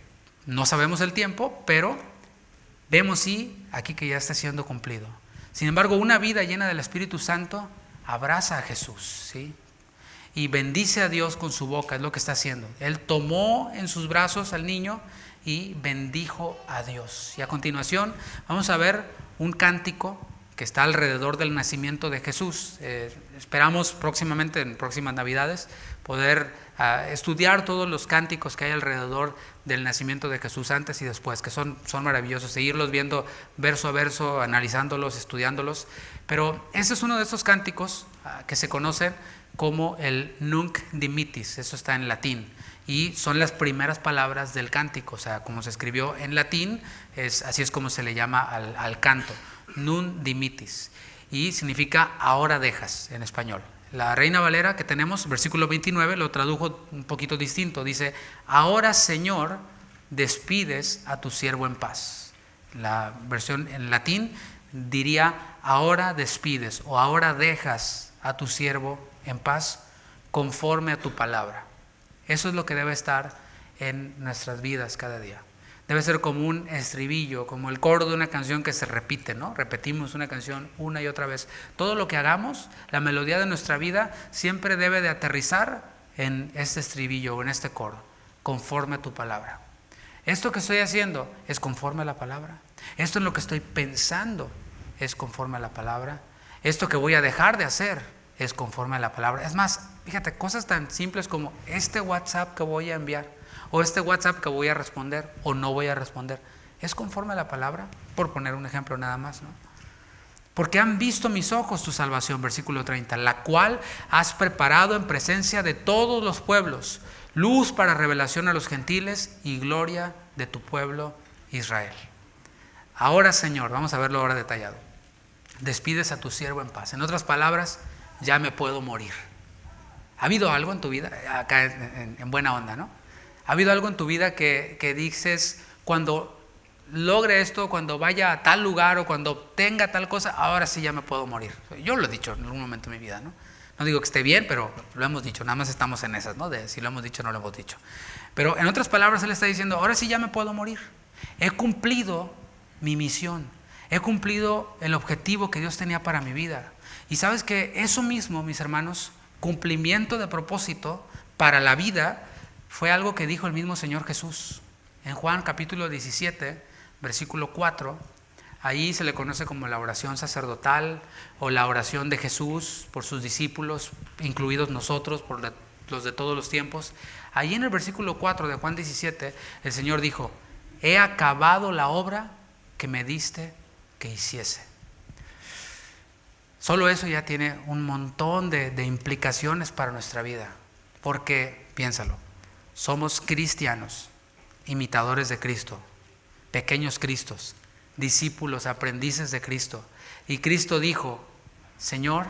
no sabemos el tiempo, pero vemos sí aquí que ya está siendo cumplido. Sin embargo, una vida llena del Espíritu Santo abraza a Jesús, ¿sí? Y bendice a Dios con su boca, es lo que está haciendo. Él tomó en sus brazos al niño y bendijo a Dios. Y a continuación vamos a ver un cántico que está alrededor del nacimiento de Jesús. Esperamos próximamente, en próximas Navidades, poder estudiar todos los cánticos que hay alrededor del nacimiento de Jesús antes y después, que son maravillosos, seguirlos viendo verso a verso, analizándolos, estudiándolos. Pero ese es uno de esos cánticos que se conocen como el Nunc Dimittis, eso está en latín, y son las primeras palabras del cántico, o sea, como se escribió en latín, así es como se le llama al canto, Nunc Dimittis, y significa ahora dejas en español. La Reina Valera que tenemos, versículo 29, lo tradujo un poquito distinto, dice, ahora Señor, despides a tu siervo en paz. La versión en latín diría, ahora despides o ahora dejas a tu siervo en paz conforme a tu palabra. Eso es lo que debe estar en nuestras vidas cada día. Debe ser como un estribillo, como el coro de una canción que se repite, ¿no? Repetimos una canción una y otra vez. Todo lo que hagamos, la melodía de nuestra vida siempre debe de aterrizar en este estribillo o en este coro, conforme a tu palabra. Esto que estoy haciendo es conforme a la palabra. Esto en lo que estoy pensando es conforme a la palabra. Esto que voy a dejar de hacer es conforme a la palabra. Es más, fíjate, cosas tan simples como este WhatsApp que voy a enviar, o este WhatsApp que voy a responder o no voy a responder, ¿es conforme a la palabra? Por poner un ejemplo nada más, ¿no? Porque han visto mis ojos tu salvación, versículo 30, la cual has preparado en presencia de todos los pueblos, luz para revelación a los gentiles y gloria de tu pueblo Israel. Ahora, Señor, vamos a verlo ahora detallado. Despides a tu siervo en paz. En otras palabras, ya me puedo morir. ¿Ha habido algo en tu vida, acá en buena onda, ¿no? ¿Ha habido algo en tu vida que dices, cuando logre esto, cuando vaya a tal lugar o cuando tenga tal cosa, ahora sí ya me puedo morir? Yo lo he dicho en algún momento de mi vida, ¿no? No digo que esté bien, pero lo hemos dicho, nada más estamos en esas, ¿no? De si lo hemos dicho o no lo hemos dicho. Pero en otras palabras, él está diciendo, ahora sí ya me puedo morir. He cumplido mi misión, he cumplido el objetivo que Dios tenía para mi vida. Y sabes que eso mismo, mis hermanos, cumplimiento de propósito para la vida, fue algo que dijo el mismo Señor Jesús. En Juan capítulo 17, versículo 4, ahí se le conoce como la oración sacerdotal o la oración de Jesús por sus discípulos, incluidos nosotros, por los de todos los tiempos. Ahí en el versículo 4 de Juan 17, el Señor dijo, he acabado la obra que me diste que hiciese. Solo eso ya tiene un montón de implicaciones para nuestra vida, porque, piénsalo, somos cristianos, imitadores de Cristo, pequeños Cristos, discípulos, aprendices de Cristo. Y Cristo dijo, Señor,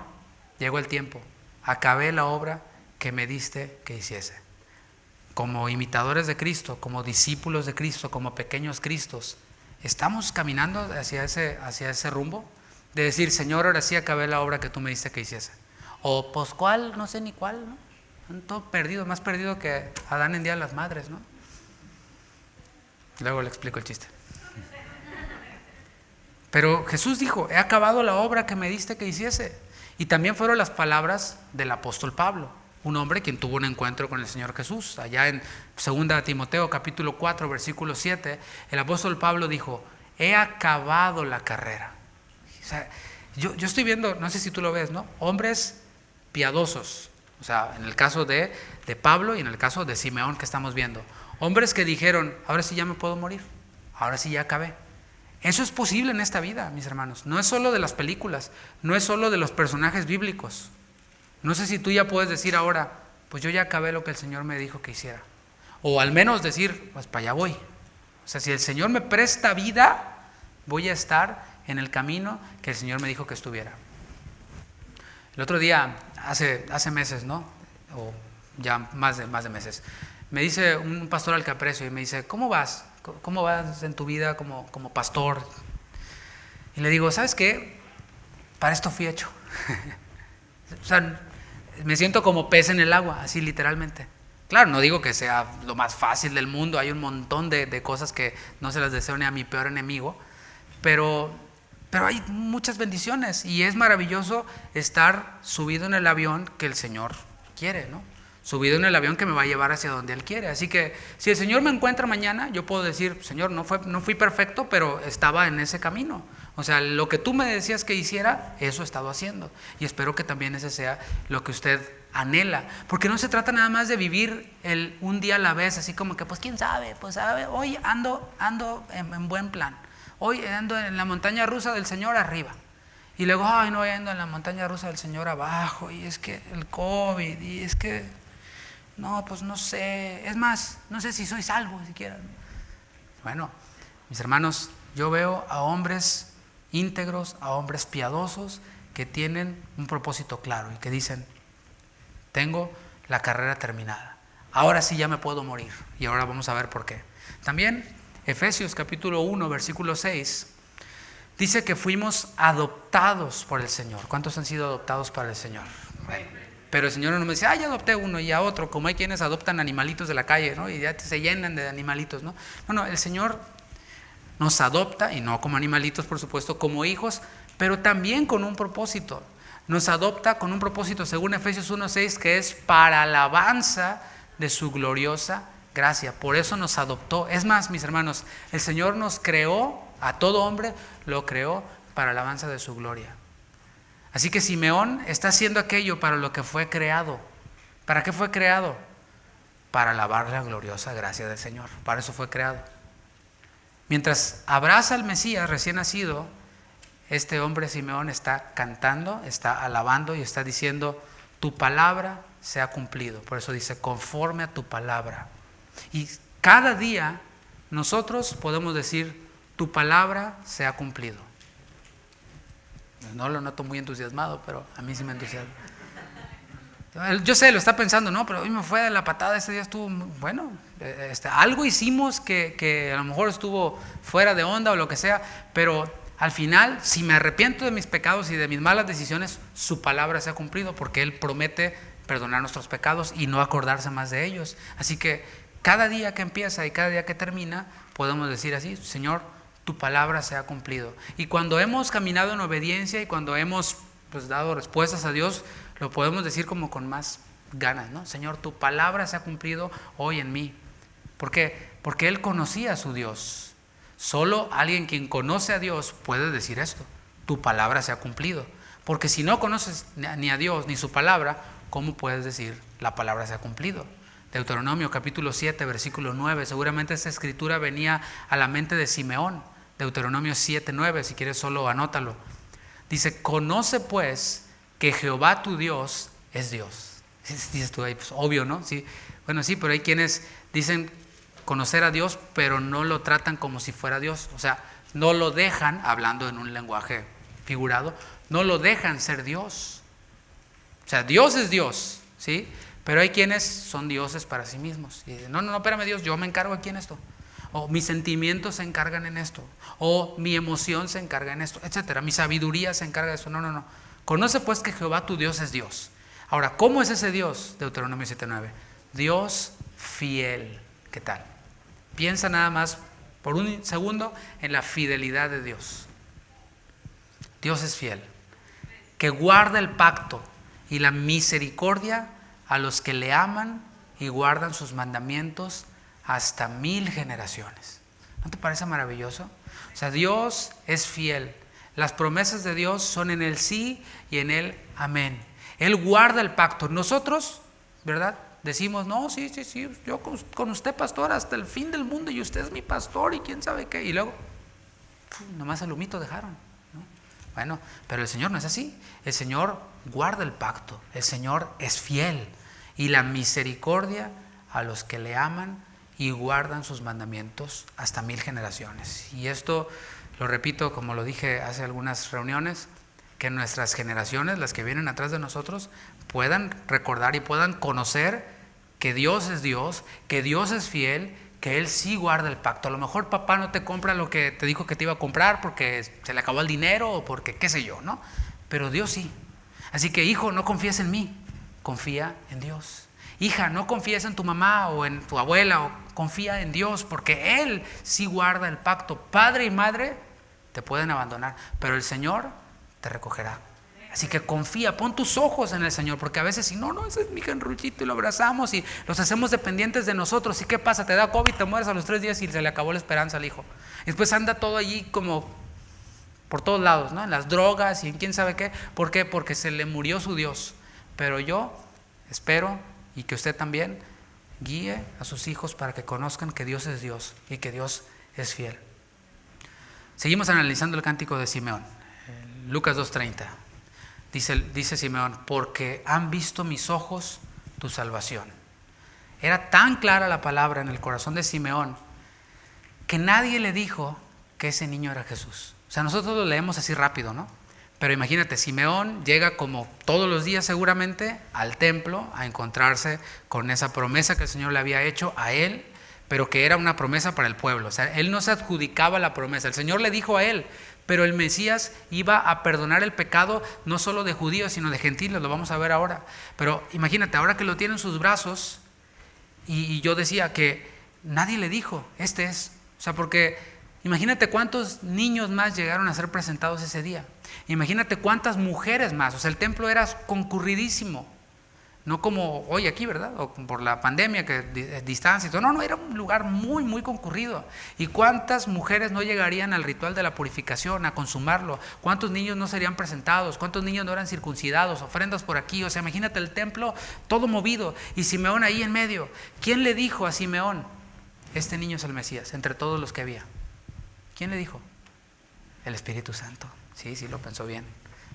llegó el tiempo, acabé la obra que me diste que hiciese. Como imitadores de Cristo, como discípulos de Cristo, como pequeños Cristos, ¿estamos caminando hacia ese rumbo? De decir, Señor, ahora sí acabé la obra que tú me diste que hiciese. O pues cuál, no sé ni cuál, ¿no? Todo perdido, más perdido que Adán en Día de las Madres, ¿no? Luego le explico el chiste. Pero Jesús dijo, he acabado la obra que me diste que hiciese. Y también fueron las palabras del apóstol Pablo, un hombre quien tuvo un encuentro con el Señor Jesús. Allá en 2 Timoteo capítulo 4 versículo 7, el apóstol Pablo dijo, he acabado la carrera. O sea, yo estoy viendo, no sé si tú lo ves, ¿no? Hombres piadosos, o sea, en el caso de Pablo y en el caso de Simeón que estamos viendo. Hombres que dijeron, ahora sí ya me puedo morir, ahora sí ya acabé. Eso es posible en esta vida, mis hermanos. No es solo de las películas, no es solo de los personajes bíblicos. No sé si tú ya puedes decir ahora, pues yo ya acabé lo que el Señor me dijo que hiciera. O al menos decir, pues para allá voy. O sea, si el Señor me presta vida, voy a estar en el camino que el Señor me dijo que estuviera. El otro día, hace meses, ¿no? O ya más de meses, me dice un pastor al que aprecio y me dice, ¿cómo vas? ¿Cómo vas en tu vida como pastor? Y le digo, ¿sabes qué? Para esto fui hecho. O sea, me siento como pez en el agua, así literalmente. Claro, no digo que sea lo más fácil del mundo, hay un montón de cosas que no se las deseo ni a mi peor enemigo, pero hay muchas bendiciones y es maravilloso estar subido en el avión que el Señor quiere, ¿no? Subido en el avión que me va a llevar hacia donde Él quiere. Así que si el Señor me encuentra mañana, yo puedo decir, Señor, no fui perfecto, pero estaba en ese camino. O sea, lo que tú me decías que hiciera, eso he estado haciendo. Y espero que también ese sea lo que usted anhela. Porque no se trata nada más de vivir un día a la vez, así como que, pues quién sabe, pues sabe, hoy ando en buen plan. Hoy ando en la montaña rusa del Señor arriba. Y luego, ay, no, ando en la montaña rusa del Señor abajo. Y es que el COVID, y es que... no, pues no sé, es más, no sé si soy salvo siquiera. Bueno, mis hermanos, yo veo a hombres íntegros, a hombres piadosos que tienen un propósito claro y que dicen, tengo la carrera terminada, ahora sí ya me puedo morir. Y ahora vamos a ver por qué. También Efesios capítulo 1 versículo 6 dice que fuimos adoptados por el Señor. ¿Cuántos han sido adoptados para el Señor? Bueno, pero el Señor no me dice, ya adopté uno y a otro, como hay quienes adoptan animalitos de la calle, ¿no? Y ya se llenan de animalitos, ¿no? No, el Señor nos adopta, y no como animalitos, por supuesto, como hijos, pero también con un propósito. Nos adopta con un propósito, según Efesios 1:6, que es para alabanza de su gloriosa gracia. Por eso nos adoptó. Es más, mis hermanos, el Señor nos creó, a todo hombre lo creó para alabanza de su gloria. Así que Simeón está haciendo aquello para lo que fue creado. ¿Para qué fue creado? Para alabar la gloriosa gracia del Señor. Para eso fue creado. Mientras abraza al Mesías recién nacido, este hombre Simeón está cantando, está alabando y está diciendo, tu palabra se ha cumplido. Por eso dice, conforme a tu palabra. Y cada día nosotros podemos decir, tu palabra se ha cumplido. No lo noto muy entusiasmado, pero a mí sí me entusiasma. Yo sé, lo está pensando, no, pero hoy me fue de la patada, ese día estuvo, bueno, algo hicimos que a lo mejor estuvo fuera de onda o lo que sea, pero al final, si me arrepiento de mis pecados y de mis malas decisiones, su palabra se ha cumplido, porque Él promete perdonar nuestros pecados y no acordarse más de ellos. Así que cada día que empieza y cada día que termina, podemos decir así, Señor, tu palabra se ha cumplido. Y cuando hemos caminado en obediencia y cuando hemos dado respuestas a Dios, lo podemos decir como con más ganas, ¿no? Señor, tu palabra se ha cumplido hoy en mí. ¿Por qué? Porque Él conocía a su Dios. Solo alguien quien conoce a Dios puede decir esto, tu palabra se ha cumplido. Porque si no conoces ni a Dios ni su palabra, ¿cómo puedes decir la palabra se ha cumplido? Deuteronomio capítulo 7 versículo 9, seguramente esta escritura venía a la mente de Simeón. Deuteronomio 7:9, si quieres solo anótalo. Dice, conoce pues que Jehová tu Dios es Dios. Dices tú ahí, pues obvio, ¿no? Sí. Bueno, sí, pero hay quienes dicen conocer a Dios, pero no lo tratan como si fuera Dios. O sea, no lo dejan, hablando en un lenguaje figurado, no lo dejan ser Dios. O sea, Dios es Dios, ¿sí? Pero hay quienes son dioses para sí mismos. Y dicen, no, espérame Dios, yo me encargo aquí en esto. O mis sentimientos se encargan en esto. O mi emoción se encarga en esto, etcétera. Mi sabiduría se encarga de eso. No. Conoce pues que Jehová tu Dios es Dios. Ahora, ¿cómo es ese Dios? Deuteronomio 7:9. Dios fiel. ¿Qué tal? Piensa nada más por un segundo en la fidelidad de Dios. Dios es fiel, que guarda el pacto y la misericordia a los que le aman y guardan sus mandamientos hasta 1000 generaciones. ¿No te parece maravilloso? O sea, Dios es fiel. Las promesas de Dios son en el sí y en el amén. Él guarda el pacto. Nosotros, ¿verdad? Decimos, no, sí, yo con usted, pastor, hasta el fin del mundo, y usted es mi pastor y quién sabe qué. Y luego, nomás el humito dejaron, ¿no? Bueno, pero el Señor no es así. El Señor guarda el pacto. El Señor es fiel. Y la misericordia a los que le aman y guardan sus mandamientos hasta 1000 generaciones. Y esto lo repito, como lo dije hace algunas reuniones, que nuestras generaciones, las que vienen atrás de nosotros, puedan recordar y puedan conocer que Dios es Dios, que Dios es fiel, que Él sí guarda el pacto. A lo mejor papá no te compra lo que te dijo que te iba a comprar porque se le acabó el dinero o porque qué sé yo, ¿no? Pero Dios sí. Así que, hijo, no confíes en mí, confía en Dios. Hija, no confíes en tu mamá o en tu abuela, o confía en Dios, porque Él sí guarda el pacto. Padre y madre te pueden abandonar, pero el Señor te recogerá. Así que confía, pon tus ojos en el Señor, porque a veces si no, ese es mi genruchito, y lo abrazamos y los hacemos dependientes de nosotros. ¿Y qué pasa? Te da COVID, te mueres a los 3 días y se le acabó la esperanza al hijo. Y después anda todo allí como por todos lados, ¿no? En las drogas y en quién sabe qué. ¿Por qué? Porque se le murió su Dios. Pero yo espero, y que usted también, guíe a sus hijos para que conozcan que Dios es Dios y que Dios es fiel. Seguimos analizando el cántico de Simeón. Lucas 2:30. Dice Simeón, porque han visto mis ojos tu salvación. Era tan clara la palabra en el corazón de Simeón que nadie le dijo que ese niño era Jesús. O sea, nosotros lo leemos así rápido, ¿no? Pero imagínate, Simeón llega como todos los días seguramente al templo a encontrarse con esa promesa que el Señor le había hecho a él, pero que era una promesa para el pueblo. O sea, él no se adjudicaba la promesa. El Señor le dijo a él, pero el Mesías iba a perdonar el pecado no solo de judíos, sino de gentiles, lo vamos a ver ahora. Pero imagínate, ahora que lo tiene en sus brazos, y yo decía que nadie le dijo, este es. O sea, porque imagínate cuántos niños más llegaron a ser presentados ese día. Imagínate cuántas mujeres más. O sea, el templo era concurridísimo. No como hoy aquí, ¿verdad? O por la pandemia, que distancia y todo. No, era un lugar muy, muy concurrido. ¿Y cuántas mujeres no llegarían al ritual de la purificación, a consumarlo? ¿Cuántos niños no serían presentados? ¿Cuántos niños no eran circuncidados? Ofrendas por aquí. O sea, imagínate el templo todo movido. Y Simeón ahí en medio. ¿Quién le dijo a Simeón, este niño es el Mesías, entre todos los que había? ¿Quién le dijo? El Espíritu Santo. Sí, lo pensó bien.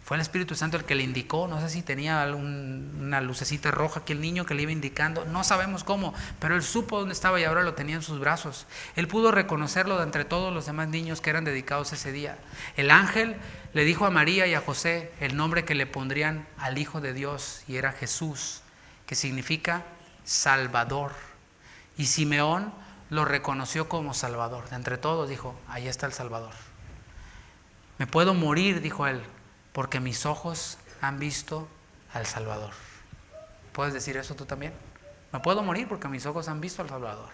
Fue el Espíritu Santo el que le indicó, no sé si tenía una lucecita roja aquí el niño que le iba indicando, no sabemos cómo, pero él supo dónde estaba y ahora lo tenía en sus brazos. Él pudo reconocerlo de entre todos los demás niños que eran dedicados ese día. El ángel le dijo a María y a José el nombre que le pondrían al Hijo de Dios, y era Jesús, que significa Salvador. Y Simeón lo reconoció como Salvador. De entre todos dijo, ahí está el Salvador. Me puedo morir, dijo él, porque mis ojos han visto al Salvador. ¿Puedes decir eso tú también? Me puedo morir porque mis ojos han visto al Salvador.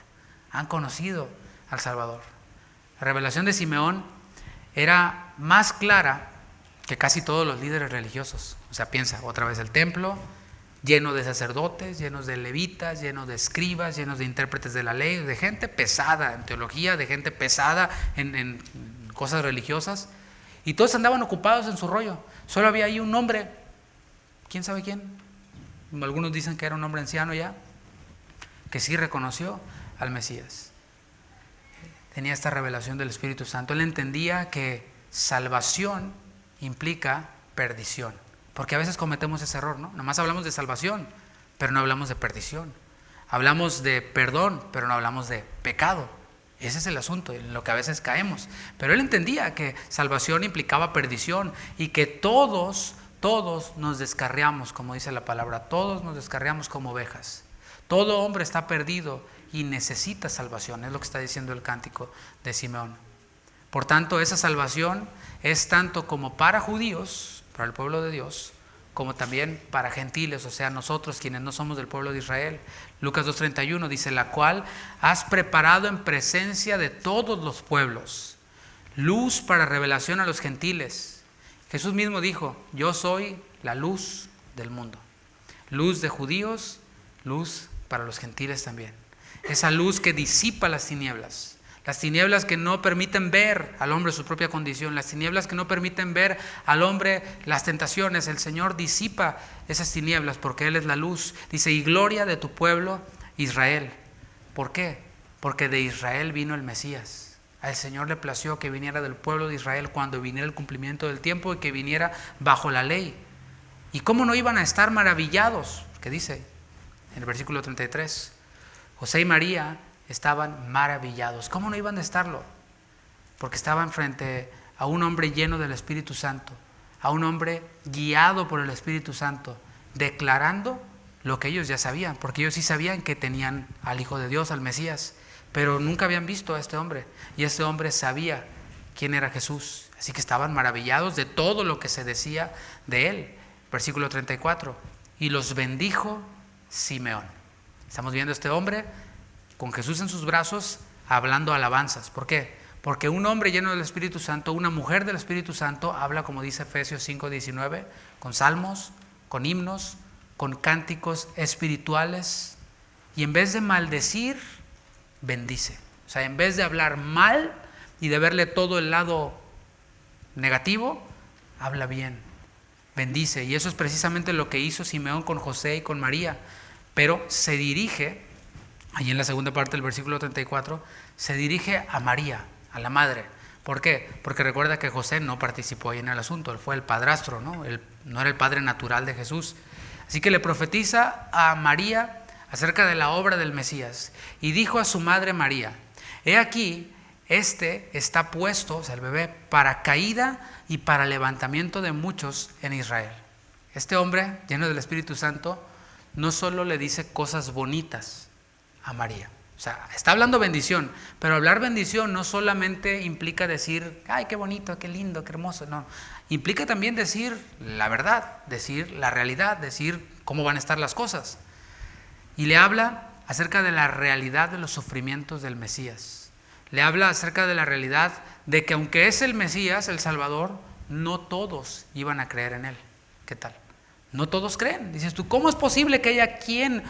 Han conocido al Salvador. La revelación de Simeón era más clara que casi todos los líderes religiosos. O sea, piensa otra vez el templo lleno de sacerdotes, llenos de levitas, llenos de escribas, llenos de intérpretes de la ley, de gente pesada en teología, de gente pesada en cosas religiosas. Y todos andaban ocupados en su rollo. Solo había ahí un hombre, ¿quién sabe quién? Algunos dicen que era un hombre anciano ya, que sí reconoció al Mesías. Tenía esta revelación del Espíritu Santo. Él entendía que salvación implica perdición. Porque a veces cometemos ese error, ¿no? Nomás hablamos de salvación, pero no hablamos de perdición. Hablamos de perdón, pero no hablamos de pecado. Ese es el asunto en lo que a veces caemos. Pero él entendía que salvación implicaba perdición y que todos todos nos descarriamos, como dice la palabra, todos nos descarriamos como ovejas. Todo hombre está perdido y necesita salvación, es lo que está diciendo el cántico de Simeón. Por tanto, esa salvación es tanto como para judíos, para el pueblo de Dios, como también para gentiles, o sea, nosotros quienes no somos del pueblo de Israel. Lucas 2:31 dice, la cual has preparado en presencia de todos los pueblos, luz para revelación a los gentiles. Jesús mismo dijo, yo soy la luz del mundo. Luz de judíos, luz para los gentiles también. Esa luz que disipa las tinieblas que no permiten ver al hombre su propia condición, las tinieblas que no permiten ver al hombre las tentaciones. El Señor disipa esas tinieblas porque Él es la luz. Dice, y gloria de tu pueblo Israel. ¿Por qué? Porque de Israel vino el Mesías. Al Señor le plació que viniera del pueblo de Israel cuando viniera el cumplimiento del tiempo y que viniera bajo la ley. ¿Y cómo no iban a estar maravillados? Que dice en el versículo 33, José y María estaban maravillados. ¿Cómo no iban a estarlo? Porque estaban frente a un hombre lleno del Espíritu Santo, a un hombre guiado por el Espíritu Santo, declarando lo que ellos ya sabían, porque ellos sí sabían que tenían al Hijo de Dios, al Mesías, pero nunca habían visto a este hombre, y este hombre sabía quién era Jesús, así que estaban maravillados de todo lo que se decía de él. Versículo 34, y los bendijo Simeón. Estamos viendo a este hombre con Jesús en sus brazos, hablando alabanzas. ¿Por qué? Porque un hombre lleno del Espíritu Santo, una mujer del Espíritu Santo, habla, como dice Efesios 5:19, con salmos, con himnos, con cánticos espirituales, y en vez de maldecir, bendice. O sea, en vez de hablar mal y de verle todo el lado negativo, habla bien, bendice. Y eso es precisamente lo que hizo Simeón con José y con María. Pero se dirige, ahí en la segunda parte del versículo 34, se dirige a María, a la madre. ¿Por qué? Porque recuerda que José no participó ahí en el asunto, él fue el padrastro, ¿no? Él no era el padre natural de Jesús. Así que le profetiza a María acerca de la obra del Mesías. Y dijo a su madre María, he aquí, este está puesto, o sea, el bebé, para caída y para levantamiento de muchos en Israel. Este hombre, lleno del Espíritu Santo, no solo le dice cosas bonitas a María. O sea, está hablando bendición, pero hablar bendición no solamente implica decir, ay, qué bonito, qué lindo, qué hermoso. No, implica también decir la verdad, decir la realidad, decir cómo van a estar las cosas. Y le habla acerca de la realidad de los sufrimientos del Mesías. Le habla acerca de la realidad de que aunque es el Mesías, el Salvador, no todos iban a creer en él. ¿Qué tal? No todos creen. Dices tú, ¿cómo es posible que haya quien,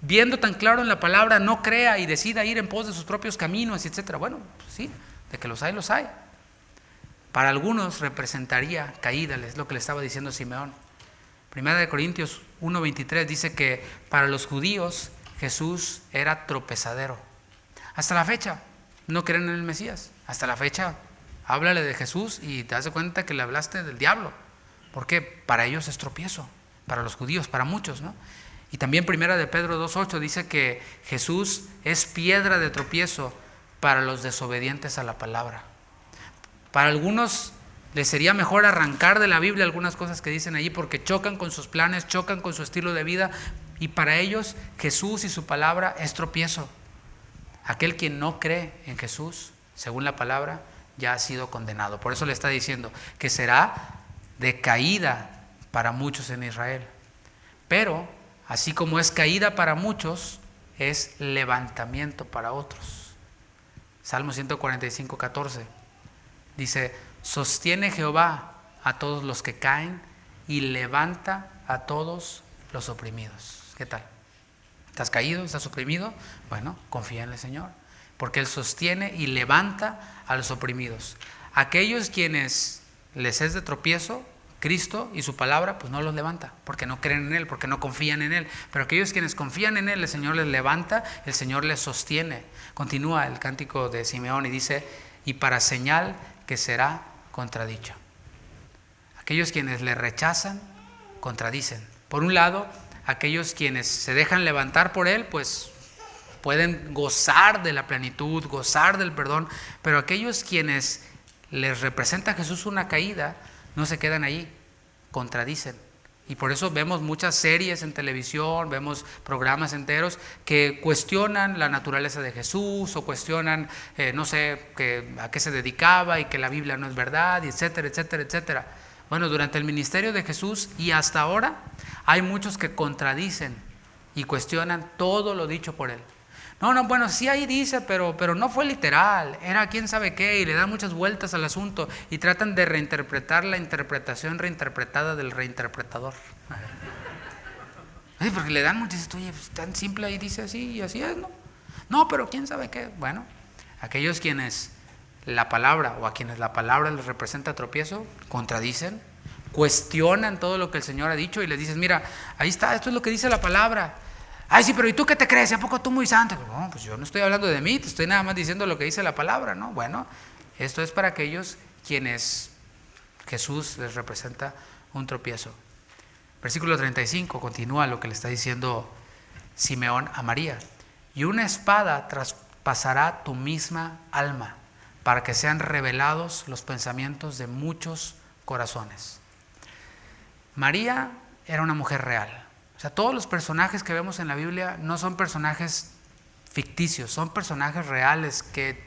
viendo tan claro en la palabra, no crea y decida ir en pos de sus propios caminos, etcétera? Bueno, pues sí, de que los hay, los hay. Para algunos representaría caída, es lo que le estaba diciendo Simeón. Primera de Corintios 1:23 dice que para los judíos Jesús era tropezadero. Hasta la fecha no creen en el Mesías. Hasta la fecha háblale de Jesús y te das cuenta que le hablaste del diablo. Porque para ellos es tropiezo. Para los judíos, para muchos, ¿no? Y también Primera de Pedro 2:8 dice que Jesús es piedra de tropiezo para los desobedientes a la palabra. Para algunos les sería mejor arrancar de la Biblia algunas cosas que dicen allí porque chocan con sus planes, chocan con su estilo de vida, y para ellos Jesús y su palabra es tropiezo. Aquel quien no cree en Jesús, según la palabra, ya ha sido condenado. Por eso le está diciendo que será de caída para muchos en Israel. Pero, así como es caída para muchos, es levantamiento para otros. Salmo 145:14 dice, sostiene Jehová a todos los que caen y levanta a todos los oprimidos. ¿Qué tal? ¿Estás caído? ¿Estás oprimido? Bueno, confía en el Señor, porque Él sostiene y levanta a los oprimidos. Aquellos quienes les es de tropiezo, Cristo y su palabra, pues no los levanta, porque no creen en Él, porque no confían en Él. Pero aquellos quienes confían en Él, el Señor les levanta, el Señor les sostiene. Continúa el cántico de Simeón y dice, y para señal que será contradicho. Aquellos quienes le rechazan, contradicen. Por un lado, aquellos quienes se dejan levantar por Él, pues pueden gozar de la plenitud, gozar del perdón, pero aquellos quienes les representa a Jesús una caída, no se quedan allí, contradicen. Y por eso vemos muchas series en televisión, vemos programas enteros que cuestionan la naturaleza de Jesús o cuestionan, no sé, a qué se dedicaba y que la Biblia no es verdad, y etcétera, etcétera, etcétera. Bueno, durante el ministerio de Jesús y hasta ahora hay muchos que contradicen y cuestionan todo lo dicho por él. No, bueno, sí ahí dice, pero no fue literal, era quién sabe qué, y le dan muchas vueltas al asunto y tratan de reinterpretar la interpretación reinterpretada del reinterpretador. Porque le dan muchas, oye, pues tan simple ahí dice así y así es, ¿no? No, pero quién sabe qué. Bueno, aquellos quienes la palabra o a quienes la palabra les representa tropiezo, contradicen, cuestionan todo lo que el Señor ha dicho y les dices, mira, ahí está, esto es lo que dice la palabra. Ay, sí, pero ¿y tú qué te crees? ¿A poco tú muy santo? No, pues yo no estoy hablando de mí, te estoy nada más diciendo lo que dice la palabra, ¿no? Bueno, esto es para aquellos quienes Jesús les representa un tropiezo. Versículo 35 continúa lo que le está diciendo Simeón a María. Y una espada traspasará tu misma alma para que sean revelados los pensamientos de muchos corazones. María era una mujer real. O sea, todos los personajes que vemos en la Biblia no son personajes ficticios, son personajes reales que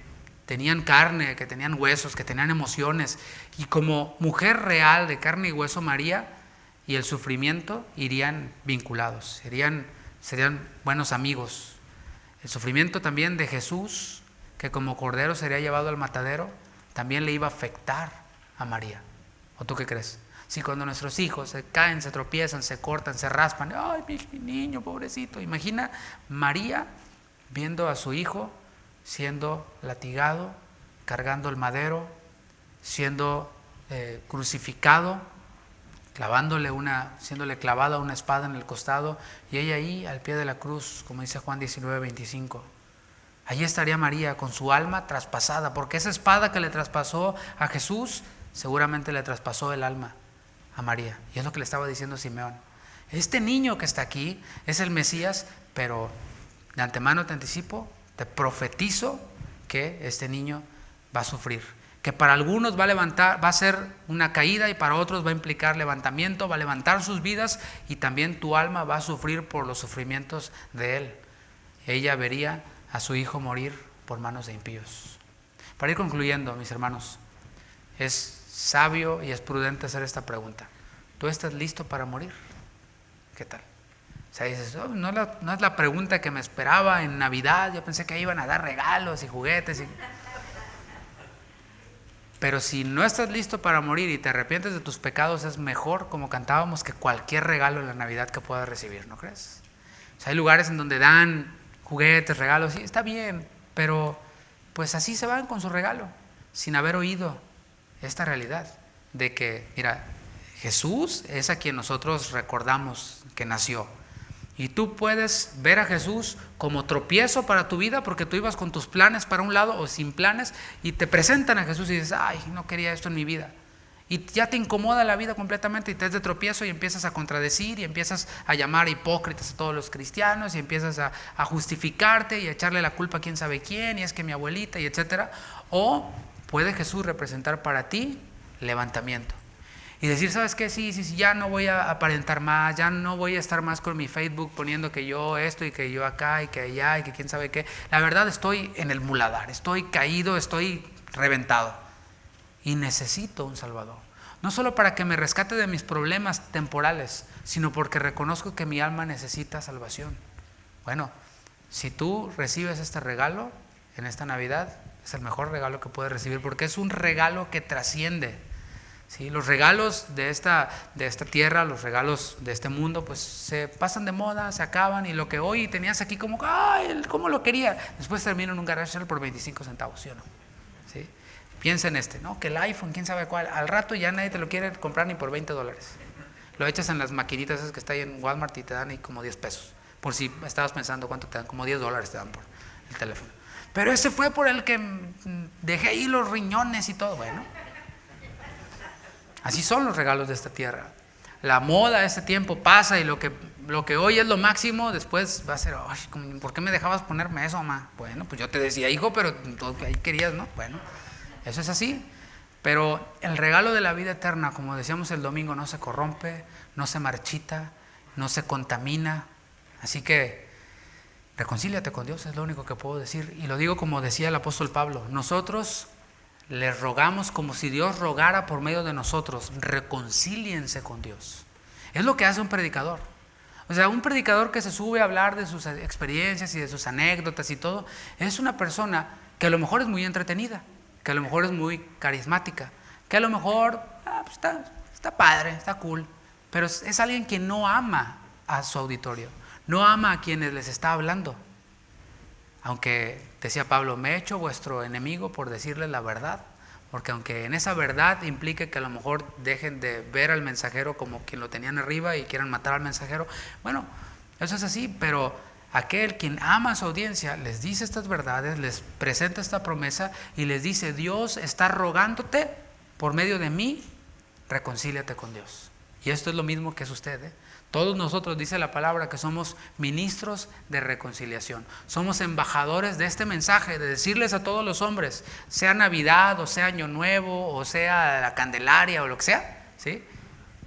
tenían carne, que tenían huesos, que tenían emociones. Y como mujer real de carne y hueso, María y el sufrimiento irían vinculados, serían buenos amigos. El sufrimiento también de Jesús, que como cordero sería llevado al matadero, también le iba a afectar a María. ¿O tú qué crees? Si cuando nuestros hijos se caen, se tropiezan, se cortan, se raspan, ay, mi niño, pobrecito. Imagina María viendo a su hijo siendo latigado, cargando el madero, siendo crucificado, siéndole clavada una espada en el costado, y ella ahí al pie de la cruz, como dice Juan 19:25. Allí estaría María con su alma traspasada, porque esa espada que le traspasó a Jesús seguramente le traspasó el alma a María. Y es lo que le estaba diciendo Simeón. Este niño que está aquí es el Mesías, pero de antemano te anticipo, te profetizo que este niño va a sufrir. Que para algunos va a ser una caída y para otros va a implicar levantamiento, va a levantar sus vidas y también tu alma va a sufrir por los sufrimientos de él. Ella vería a su hijo morir por manos de impíos. Para ir concluyendo, mis hermanos, es sabio y es prudente hacer esta pregunta. ¿Tú estás listo para morir? ¿Qué tal? O sea, dices, no es la pregunta que me esperaba en Navidad, yo pensé que iban a dar regalos y juguetes. Pero si no estás listo para morir y te arrepientes de tus pecados, es mejor, como cantábamos, que cualquier regalo en la Navidad que puedas recibir, ¿no crees? O sea, hay lugares en donde dan juguetes, regalos, sí, está bien, pero pues así se van con su regalo, sin haber oído esta realidad de que, mira, Jesús es a quien nosotros recordamos que nació. Y tú puedes ver a Jesús como tropiezo para tu vida porque tú ibas con tus planes para un lado o sin planes y te presentan a Jesús y dices, ay, no quería esto en mi vida. Y ya te incomoda la vida completamente y te es de tropiezo y empiezas a contradecir y empiezas a llamar hipócritas a todos los cristianos y empiezas a justificarte y a echarle la culpa a quién sabe quién y es que mi abuelita y etcétera. O puede Jesús representar para ti levantamiento y decir, ¿sabes qué? Sí, ya no voy a aparentar más, ya no voy a estar más con mi Facebook poniendo que yo esto y que yo acá y que allá y que quién sabe qué. La verdad estoy en el muladar, estoy caído, estoy reventado y necesito un Salvador. No solo para que me rescate de mis problemas temporales, sino porque reconozco que mi alma necesita salvación. Bueno, si tú recibes este regalo en esta Navidad, es el mejor regalo que puedes recibir porque es un regalo que trasciende. ¿Sí? Los regalos de esta tierra, los regalos de este mundo, pues se pasan de moda, se acaban y lo que hoy tenías aquí como, ¡ay, cómo lo quería! Después termina en un garage sale por 25 centavos, ¿sí o no? ¿Sí? Piensa en ¿no? Que el iPhone, quién sabe cuál, al rato ya nadie te lo quiere comprar ni por $20. Lo echas en las maquinitas esas que está ahí en Walmart y te dan ahí como 10 pesos. Por si estabas pensando cuánto te dan, como $10 te dan por el teléfono. Pero ese fue por el que dejé ahí los riñones y todo. Bueno, así son los regalos de esta tierra. La moda de este tiempo pasa y lo que hoy es lo máximo, después va a ser, ¿por qué me dejabas ponerme eso, mamá? Bueno, pues yo te decía, hijo, pero tú ahí querías, ¿no? Bueno, eso es así. Pero el regalo de la vida eterna, como decíamos el domingo, no se corrompe, no se marchita, no se contamina. Así que reconcíliate con Dios, es lo único que puedo decir. Y lo digo como decía el apóstol Pablo, nosotros les rogamos como si Dios rogara por medio de nosotros, reconcíliense con Dios. Es lo que hace un predicador. O sea, un predicador que se sube a hablar de sus experiencias y de sus anécdotas y todo, es una persona que a lo mejor es muy entretenida, que a lo mejor es muy carismática, que a lo mejor pues está padre, está cool, pero es alguien que no ama a su auditorio, no ama a quienes les está hablando. Aunque decía Pablo, me he hecho vuestro enemigo por decirles la verdad, porque aunque en esa verdad implique que a lo mejor dejen de ver al mensajero como quien lo tenían arriba y quieran matar al mensajero, bueno, eso es así, pero aquel quien ama a su audiencia les dice estas verdades, les presenta esta promesa y les dice, Dios está rogándote por medio de mí, reconcíliate con Dios. Y esto es lo mismo que es usted, ¿eh? Todos nosotros, dice la palabra, que somos ministros de reconciliación. Somos embajadores de este mensaje, de decirles a todos los hombres, sea Navidad, o sea Año Nuevo, o sea la Candelaria, o lo que sea, ¿sí?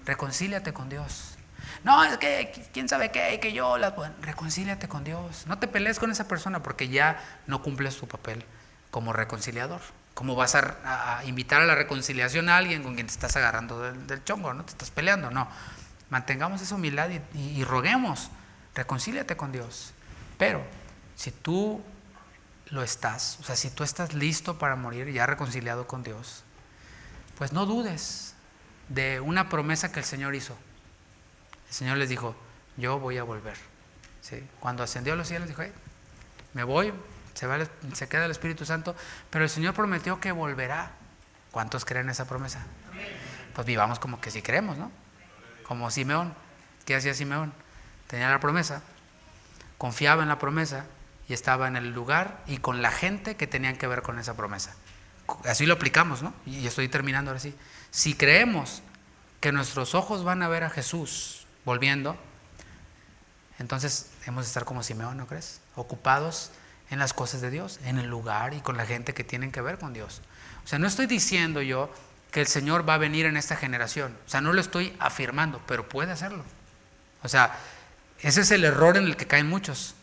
Reconcíliate con Dios. No, es que, ¿quién sabe qué? Que yo, bueno, reconcíliate con Dios. No te pelees con esa persona porque ya no cumples tu papel como reconciliador. ¿Cómo vas a invitar a la reconciliación a alguien con quien te estás agarrando del chongo, no te estás peleando? No. Mantengamos esa humildad y roguemos, reconcíliate con Dios. Pero si tú lo estás, o sea, si tú estás listo para morir ya reconciliado con Dios, pues no dudes de una promesa que el Señor hizo. El Señor les dijo, yo voy a volver. ¿Sí? Cuando ascendió a los cielos dijo, me voy, se queda el Espíritu Santo, pero el Señor prometió que volverá. ¿Cuántos creen esa promesa? Pues vivamos como que sí creemos, ¿no? Como Simeón. ¿Qué hacía Simeón? Tenía la promesa, confiaba en la promesa y estaba en el lugar y con la gente que tenían que ver con esa promesa. Así lo aplicamos, ¿no? Y estoy terminando ahora sí. Si creemos que nuestros ojos van a ver a Jesús volviendo, entonces hemos de estar como Simeón, ¿no crees? Ocupados en las cosas de Dios, en el lugar y con la gente que tienen que ver con Dios. O sea, no estoy diciendo yo que el Señor va a venir en esta generación. O sea, no lo estoy afirmando, pero puede hacerlo. O sea, ese es el error en el que caen muchos.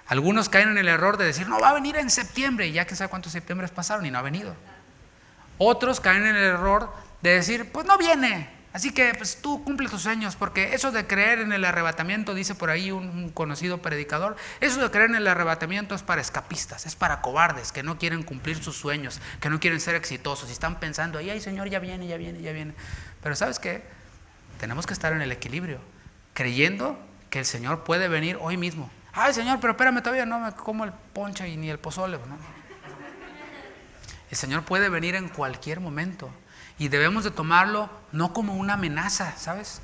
Algunos caen en el error de decir, no, va a venir en septiembre, y ya que sabe cuántos septiembres pasaron y no ha venido. Otros caen en el error de decir, pues no viene, así que pues tú cumple tus sueños, porque eso de creer en el arrebatamiento, dice por ahí un conocido predicador, eso de creer en el arrebatamiento es para escapistas, es para cobardes que no quieren cumplir sus sueños, que no quieren ser exitosos y están pensando, ay Señor, ya viene, ya viene, ya viene. Pero ¿sabes qué? Tenemos que estar en el equilibrio, creyendo que el Señor puede venir hoy mismo. Ay Señor, pero espérame, todavía no me como el ponche y ni el pozole, ¿no? El Señor puede venir en cualquier momento. Y debemos de tomarlo no como una amenaza, ¿sabes?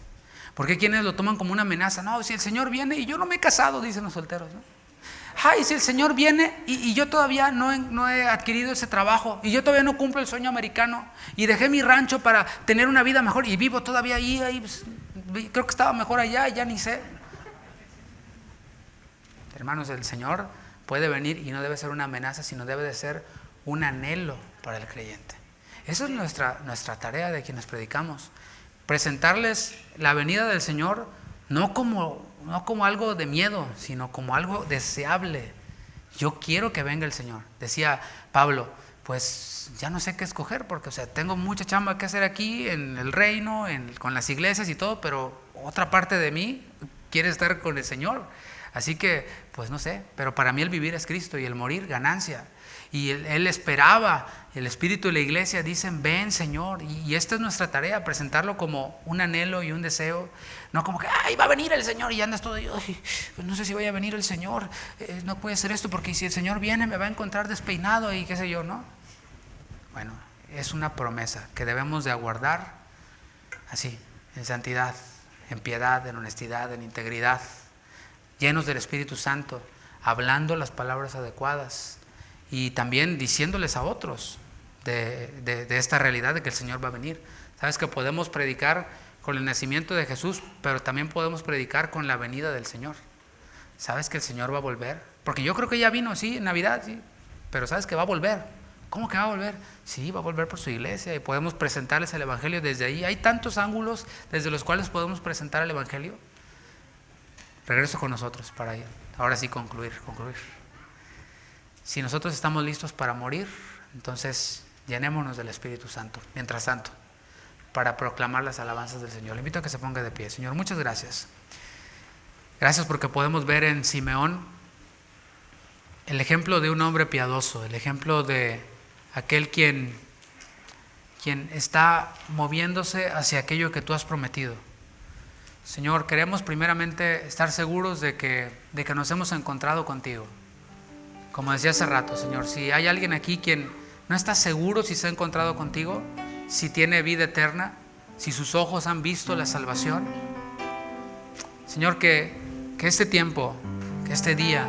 Porque quienes lo toman como una amenaza. No, si el Señor viene y yo no me he casado, dicen los solteros, ¿no? Ay, si el Señor viene y yo todavía no he adquirido ese trabajo y yo todavía no cumplo el sueño americano y dejé mi rancho para tener una vida mejor y vivo todavía ahí pues, creo que estaba mejor allá, ya ni sé. Hermanos, el Señor puede venir y no debe ser una amenaza, sino debe de ser un anhelo para el creyente. Esa es nuestra tarea de quienes predicamos, presentarles la venida del Señor no como algo de miedo, sino como algo deseable. Yo quiero que venga el Señor. Decía Pablo, pues ya no sé qué escoger, porque o sea, tengo mucha chamba que hacer aquí en el reino, con las iglesias y todo, pero otra parte de mí quiere estar con el Señor. Así que, pues no sé, pero para mí el vivir es Cristo y el morir ganancia. Y él esperaba, el Espíritu y la iglesia dicen, ven Señor, y esta es nuestra tarea, presentarlo como un anhelo y un deseo, no como que, ay, va a venir el Señor y ya andas todo, pues no sé si vaya a venir el Señor, no puede ser esto porque si el Señor viene me va a encontrar despeinado y qué sé yo, ¿no? Bueno, es una promesa que debemos de aguardar así, en santidad, en piedad, en honestidad, en integridad, llenos del Espíritu Santo, hablando las palabras adecuadas y también diciéndoles a otros de esta realidad de que el Señor va a venir. Sabes que podemos predicar con el nacimiento de Jesús, pero también podemos predicar con la venida del Señor. ¿Sabes que el Señor va a volver? Porque yo creo que ya vino, sí, en Navidad, sí, pero sabes que va a volver ¿Cómo que va a volver? Sí, va a volver por su iglesia y podemos presentarles el evangelio desde ahí. Hay tantos ángulos desde los cuales podemos presentar el evangelio. Regreso con nosotros para ahora sí concluir. Si nosotros estamos listos para morir, entonces llenémonos del Espíritu Santo, mientras tanto, para proclamar las alabanzas del Señor. Le invito a que se ponga de pie. Señor, muchas gracias. Gracias porque podemos ver en Simeón el ejemplo de un hombre piadoso, el ejemplo de aquel quien está moviéndose hacia aquello que tú has prometido. Señor, queremos primeramente estar seguros de que nos hemos encontrado contigo. Como decía hace rato, Señor, si hay alguien aquí quien no está seguro si se ha encontrado contigo, si tiene vida eterna, si sus ojos han visto la salvación, Señor, que este tiempo, que este día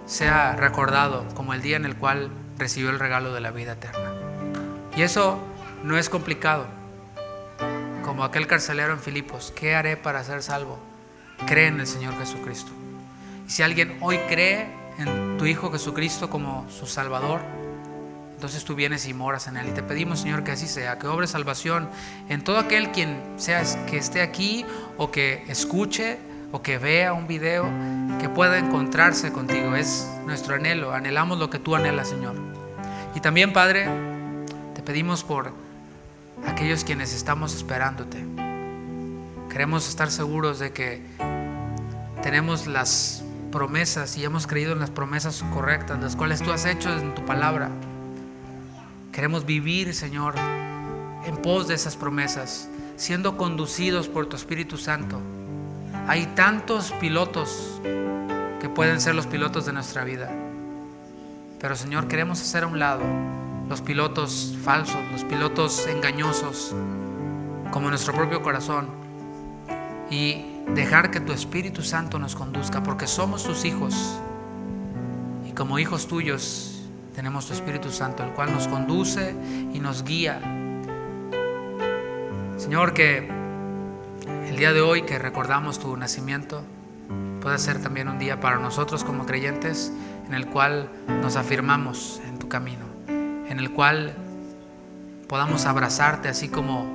sea recordado como el día en el cual recibió el regalo de la vida eterna. Y eso no es complicado. Como aquel carcelero en Filipos, ¿qué haré para ser salvo? Cree en el Señor Jesucristo. Y si alguien hoy cree en tu Hijo Jesucristo como su Salvador, entonces tú vienes y moras en Él. Y te pedimos, Señor, que así sea, que obre salvación en todo aquel quien sea que esté aquí o que escuche o que vea un video, que pueda encontrarse contigo. Es nuestro anhelo, anhelamos lo que tú anhelas, Señor. Y también, Padre, te pedimos por aquellos quienes estamos esperándote. Queremos estar seguros de que tenemos las promesas y hemos creído en las promesas correctas, las cuales tú has hecho en tu palabra. Queremos vivir, Señor, en pos de esas promesas, siendo conducidos por tu Espíritu Santo. Hay tantos pilotos que pueden ser los pilotos de nuestra vida, pero, Señor, queremos hacer a un lado los pilotos falsos, los pilotos engañosos, como nuestro propio corazón, y dejar que tu Espíritu Santo nos conduzca, porque somos tus hijos, y como hijos tuyos tenemos tu Espíritu Santo, el cual nos conduce y nos guía. Señor, que el día de hoy que recordamos tu nacimiento pueda ser también un día para nosotros como creyentes en el cual nos afirmamos en tu camino, en el cual podamos abrazarte así como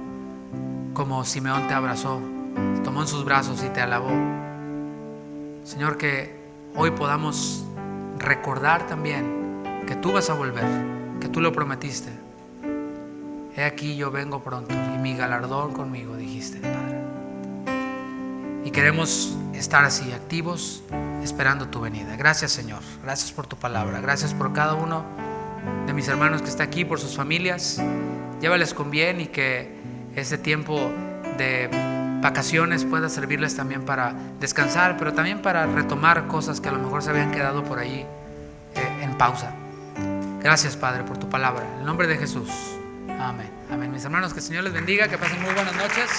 Simeón te abrazó, te tomó en sus brazos y te alabó. Señor, que hoy podamos recordar también que tú vas a volver, que tú lo prometiste. He aquí yo vengo pronto y mi galardón conmigo, dijiste, Padre. Y queremos estar así, activos, esperando tu venida. Gracias, Señor, gracias por tu palabra, gracias por cada uno de mis hermanos que está aquí, por sus familias. Llévales con bien y que ese tiempo de vacaciones pueda servirles también para descansar, pero también para retomar cosas que a lo mejor se habían quedado por ahí en pausa. Gracias, Padre, por tu palabra. En el nombre de Jesús. Amén. Amén. Mis hermanos, que el Señor les bendiga, que pasen muy buenas noches.